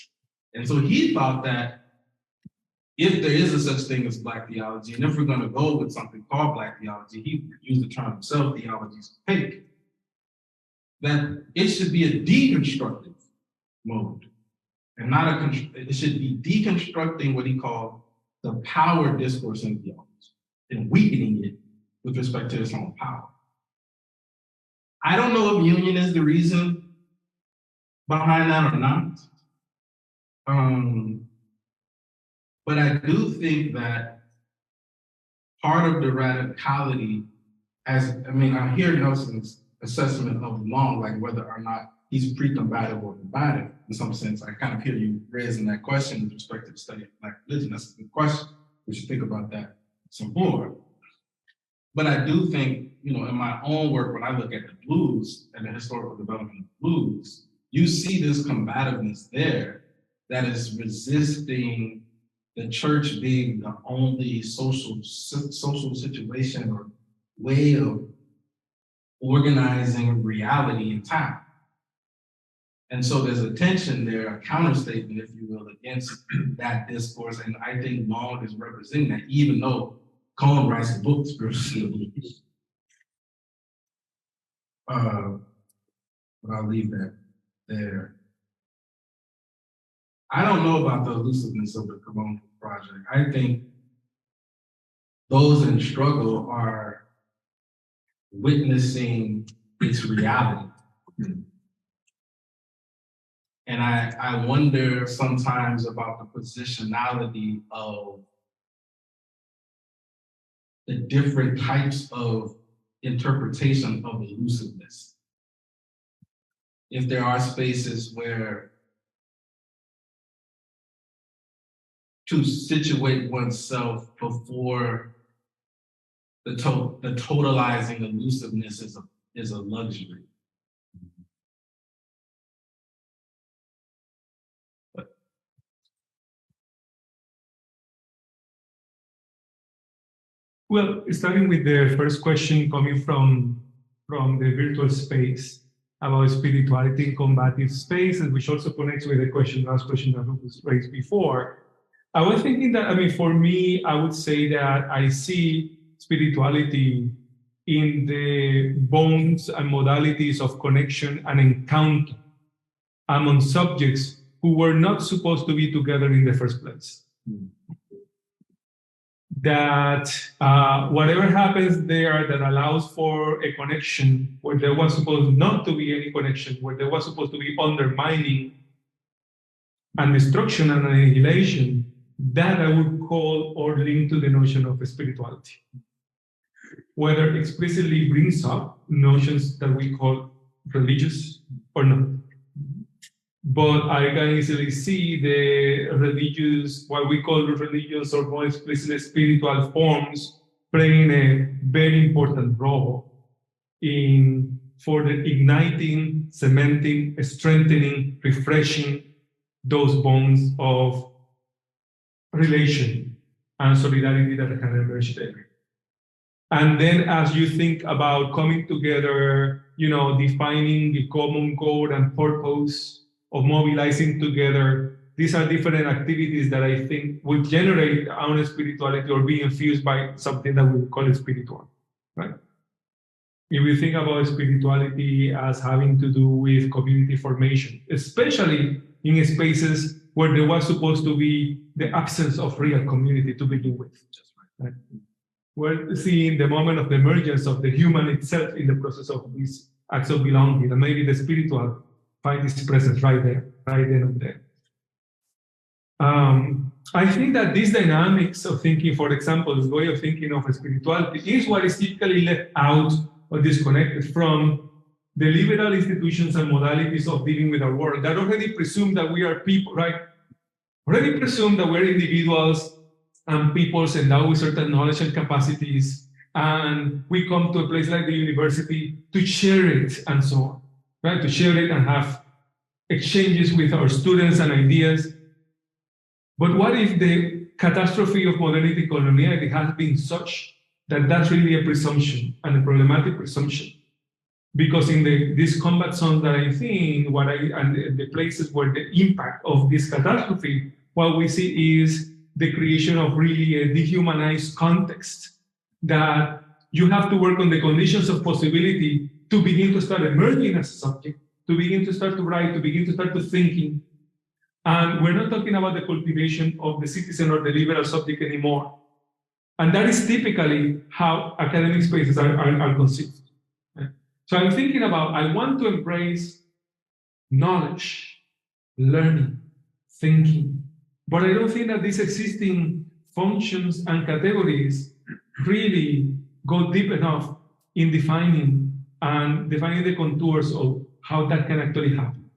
And so he thought that if there is a such thing as Black theology, and if we're going to go with something called Black theology, he used the term himself, theology is opaque, that it should be a deconstructive mode, and not it should be deconstructing what he called the power discourse in theology, and weakening it with respect to its own power. I don't know if union is the reason behind that or not. But I do think that part of the radicality, I hear Nelson's assessment of Long, like whether or not he's pre-combative or combative in some sense. I kind of hear you raising that question with respect to the study of Black religion. That's a good question. We should think about that some more. But I do think, in my own work, when I look at the blues and the historical development of blues, you see this combativeness there that is resisting the church being the only social situation or way of organizing reality in time. And so there's a tension there, a counterstatement, if you will, against that discourse. And I think Long is representing that, even though COLLOQUIUM writes a book, Spiritual Beliefs. But I'll leave that there. I don't know about the elusiveness of the Colonial Project. I think those in struggle are witnessing its reality. And I wonder sometimes about the positionality of the different types of interpretation of elusiveness. If there are spaces where to situate oneself before the totalizing elusiveness is a luxury. Well, starting with the first question coming from the virtual space about spirituality in combative spaces, which also connects with the last question that Rufus raised before. I was thinking that, for me, I would say that I see spirituality in the bones and modalities of connection and encounter among subjects who were not supposed to be together in the first place. that whatever happens there that allows for a connection where there was supposed not to be any connection, where there was supposed to be undermining and destruction and annihilation, that I would call or link to the notion of spirituality. Whether explicitly brings up notions that we call religious or not. But I can easily see the religious, what we call religious or more explicitly spiritual forms playing a very important role in for the igniting, cementing, strengthening, refreshing those bonds of relation and solidarity that can emerge there. And then as you think about coming together, defining the common goal and purpose of mobilizing together, these are different activities that I think would generate our own spirituality or be infused by something that we call spiritual, right? If we think about spirituality as having to do with community formation, especially in spaces where there was supposed to be the absence of real community to begin with, right? We're seeing the moment of the emergence of the human itself in the process of these acts of belonging, and maybe the spiritual find its presence right there, right then and there. I think that these dynamics of thinking, for example, this way of thinking of spirituality is what is typically left out or disconnected from the liberal institutions and modalities of dealing with our world that already presume that we are people, right? Already presume that we're individuals and peoples endowed with certain knowledge and capacities, and we come to a place like the university to share it and so on, right? To share it and have exchanges with our students and ideas. But what if the catastrophe of modernity coloniality has been such that that's really a presumption and a problematic presumption? Because in these combat zones that I think, and the places where the impact of this catastrophe, what we see is the creation of really a dehumanized context that you have to work on the conditions of possibility to begin to start emerging as a subject, to begin to start to write, to begin to start to thinking. And we're not talking about the cultivation of the citizen or the liberal subject anymore. And that is typically how academic spaces are conceived. So I'm thinking about, I want to embrace knowledge, learning, thinking, but I don't think that these existing functions and categories really go deep enough in defining the contours of how that can actually happen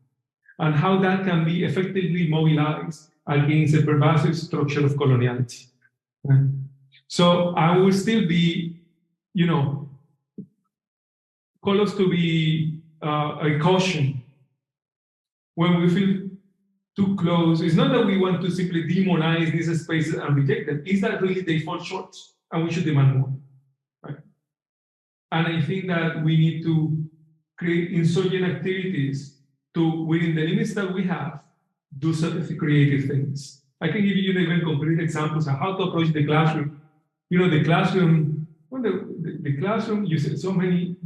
and how that can be effectively mobilized against a pervasive structure of coloniality. Right? So I will still be, call us to be a caution when we feel too close. It's not that we want to simply demonize these spaces and reject them. It's that really they fall short and we should demand more. Right? And I think that we need to create insurgent activities to, within the limits that we have, do certain creative things. I can give you even concrete examples of how to approach the classroom. The classroom, the classroom, you said so many,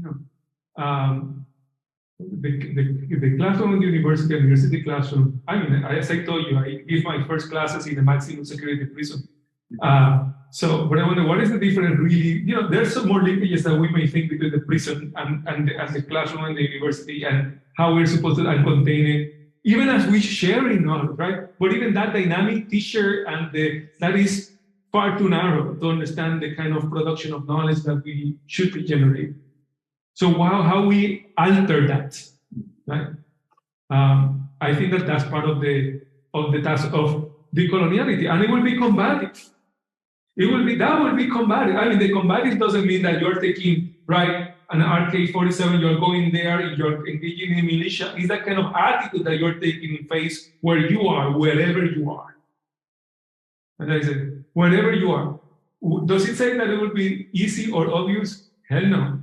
the classroom in the university classroom, as I told you, I give my first classes in a maximum security prison. But I wonder, what is the difference really? There's some more linkages that we may think between the prison and the classroom and the university and how we're supposed to contain it, even as we share in knowledge, right? But even that dynamic teacher that is far too narrow to understand the kind of production of knowledge that we should be generating. So how we alter that, right? I think that that's part of the task of decoloniality, and it will be combative. That will be combative. The combative doesn't mean that you're taking, right, an RK-47, you're going there, you're engaging in militia. It's that kind of attitude that you're taking in face where you are, wherever you are. And I said, wherever you are. Does it say that it will be easy or obvious? Hell no.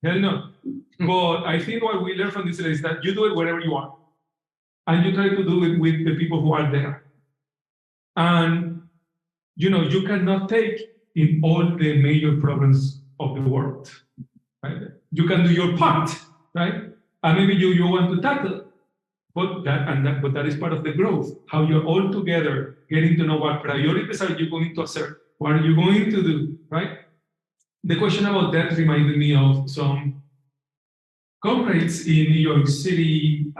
Hell no. But I think what we learn from this is that you do it wherever you are. And you try to do it with the people who are there. And, you cannot take in all the major problems of the world, right? You can do your part, right? And maybe you want to tackle But that is part of the growth. How you're all together getting to know what priorities are you going to assert, what are you going to do, right? The question about that reminded me of some comrades in New York City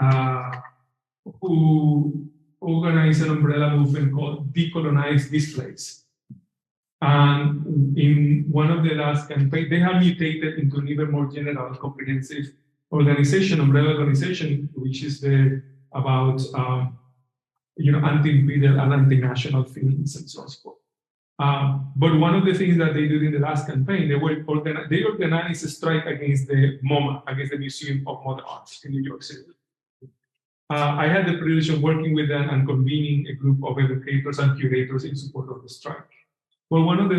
who organized an umbrella movement called Decolonize This Place. And in one of the last campaigns, they have mutated into an even more general, comprehensive organization, umbrella organization, which is about anti-imperial and anti-national feelings and so forth. But one of the things that they did in the last campaign, they organized a strike against the MoMA, against the Museum of Modern Arts in New York City. I had the privilege of working with them and convening a group of educators and curators in support of the strike. Well, one of the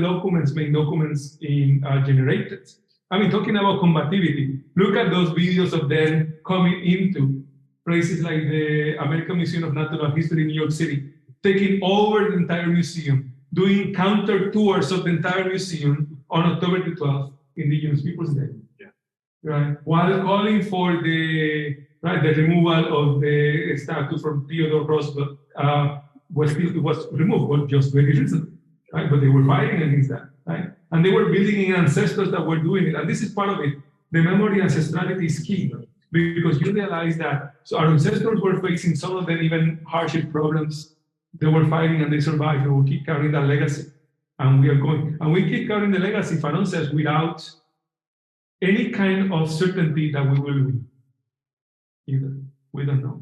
main documents generated, talking about combativity, look at those videos of them coming into places like the American Museum of Natural History in New York City, taking over the entire museum, doing counter tours of the entire museum on October the 12th, Indigenous Peoples Day. Yeah. Right? While calling for the removal of the statue from Theodore Roosevelt was removed, just very recently. Right? But they were fighting against that, right? And they were building in ancestors that were doing it. And this is part of it. The memory ancestrality is key because you realize that our ancestors were facing some of them even hardship problems. They were fighting and they survived. They will keep carrying that legacy. And we keep carrying the legacy, Fanon says, without any kind of certainty that we will win. Either. We don't know.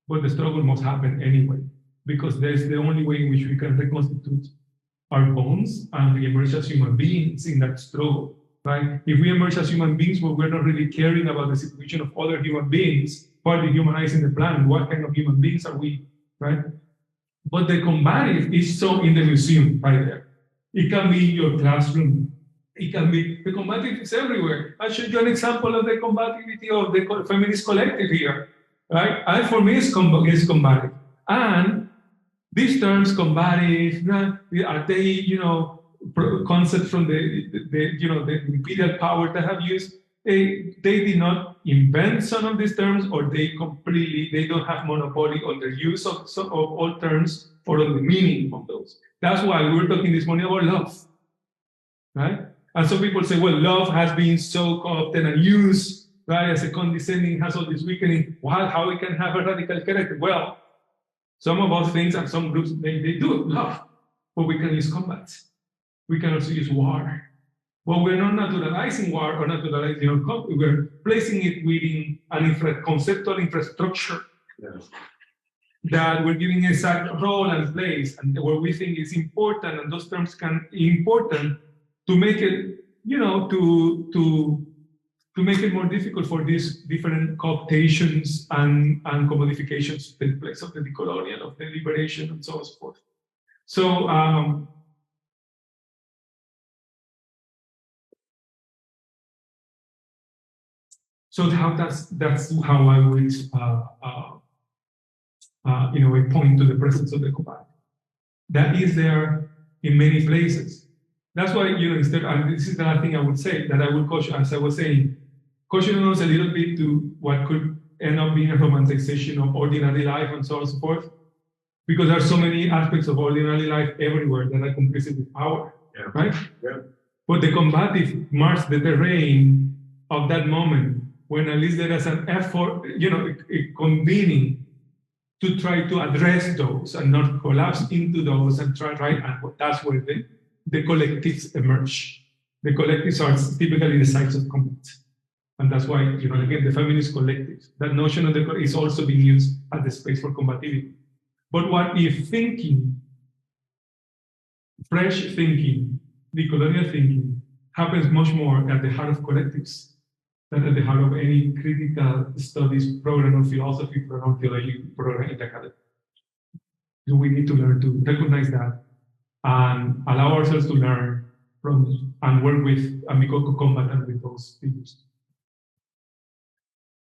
But the struggle must happen anyway, because there's the only way in which we can reconstitute our bones and we emerge as human beings in that struggle, right? If we emerge as human beings, well, we're not really caring about the situation of other human beings, part of dehumanizing the planet, what kind of human beings are we, right? But the combative is so in the museum right there. It can be in your classroom. It can be, the combative is everywhere. I'll show you an example of the combativity of the feminist collective here, right? And for me, it's combative. And these terms, combative, are they, concepts from the imperial power that have used? They did not invent some of these terms, or they don't have monopoly on the use of all terms or on the meaning of those. That's why we were talking this morning about love, right? And some people say, well, love has been so co-opted and used, right, as a condescending, has all this weakening. Well, how we can have a radical character? Well, some of us things and some groups, they do love, but we can use combat. We can also use war. But we're not naturalizing war or naturalizing conflict. We're placing it within an conceptual infrastructure that we're giving exact role and place, and where we think is important, and those terms can be important to make it, to make it more difficult for these different cooptations and commodifications to take place of the decolonial, of the liberation, and so on and so forth. So that's how I would, point to the presence of the combat. That is there in many places. That's why, instead, and this is the other thing I would say, that I would caution, as I was saying, caution us a little bit to what could end up being a romanticization of ordinary life and so on and so forth, because there are so many aspects of ordinary life everywhere that are complicit with power, right? Yeah. But the combative marks the terrain of that moment, when at least there is an effort, a convening to try to address those and not collapse into those and try, right? And that's where the collectives emerge. The collectives are typically the sites of combat. And that's why, again, the feminist collectives, that notion of is also being used as the space for combativity. But what if thinking, fresh thinking, decolonial thinking, happens much more at the heart of collectives than at the heart of any critical studies program or philosophy program, theology program in the academy. So we need to learn to recognize that and allow ourselves to learn from and work with and become co-combatant with those figures.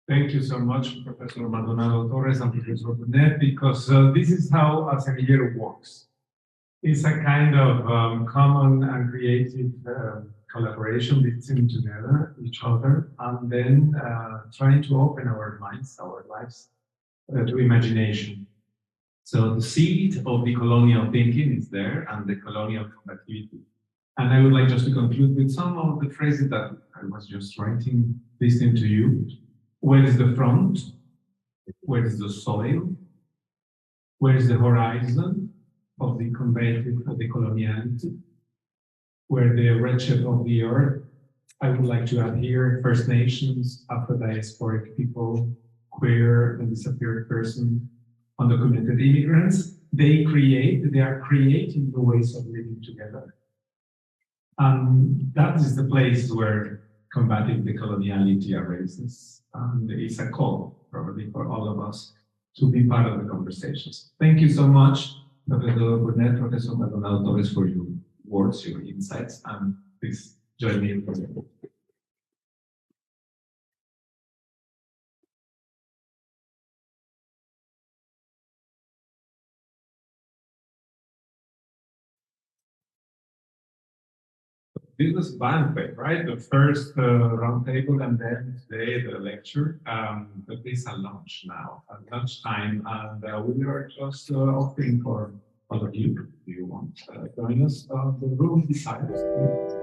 Thank you so much, Professor Maldonado-Torres and Professor Burnett, because this is how a semillero works. It's a kind of common and creative collaboration between together, each other, and then trying to open our minds, our lives, to imagination. So the seed of the colonial thinking is there and the colonial combativity. And I would like just to conclude with some of the phrases that I was just writing, listening to you. Where is the front? Where is the soil? Where is the horizon of the combative, of the coloniality? Where the wretched of the earth? I would like to add here First Nations, Afro-diasporic people, queer and disappeared person, undocumented immigrants. They are creating the ways of living together. And that is the place where combating the coloniality arises. And it's a call, probably, for all of us to be part of the conversations. Thank you so much, Professor Burnett, Professor Maldonado-Torres, for your words, your insights, and please join me in prayer. This was banquet, right? The first roundtable, and then today the lecture. But this is a lunch now, at lunchtime, and we are just offering for all of you. Do you want to join us? The room beside us.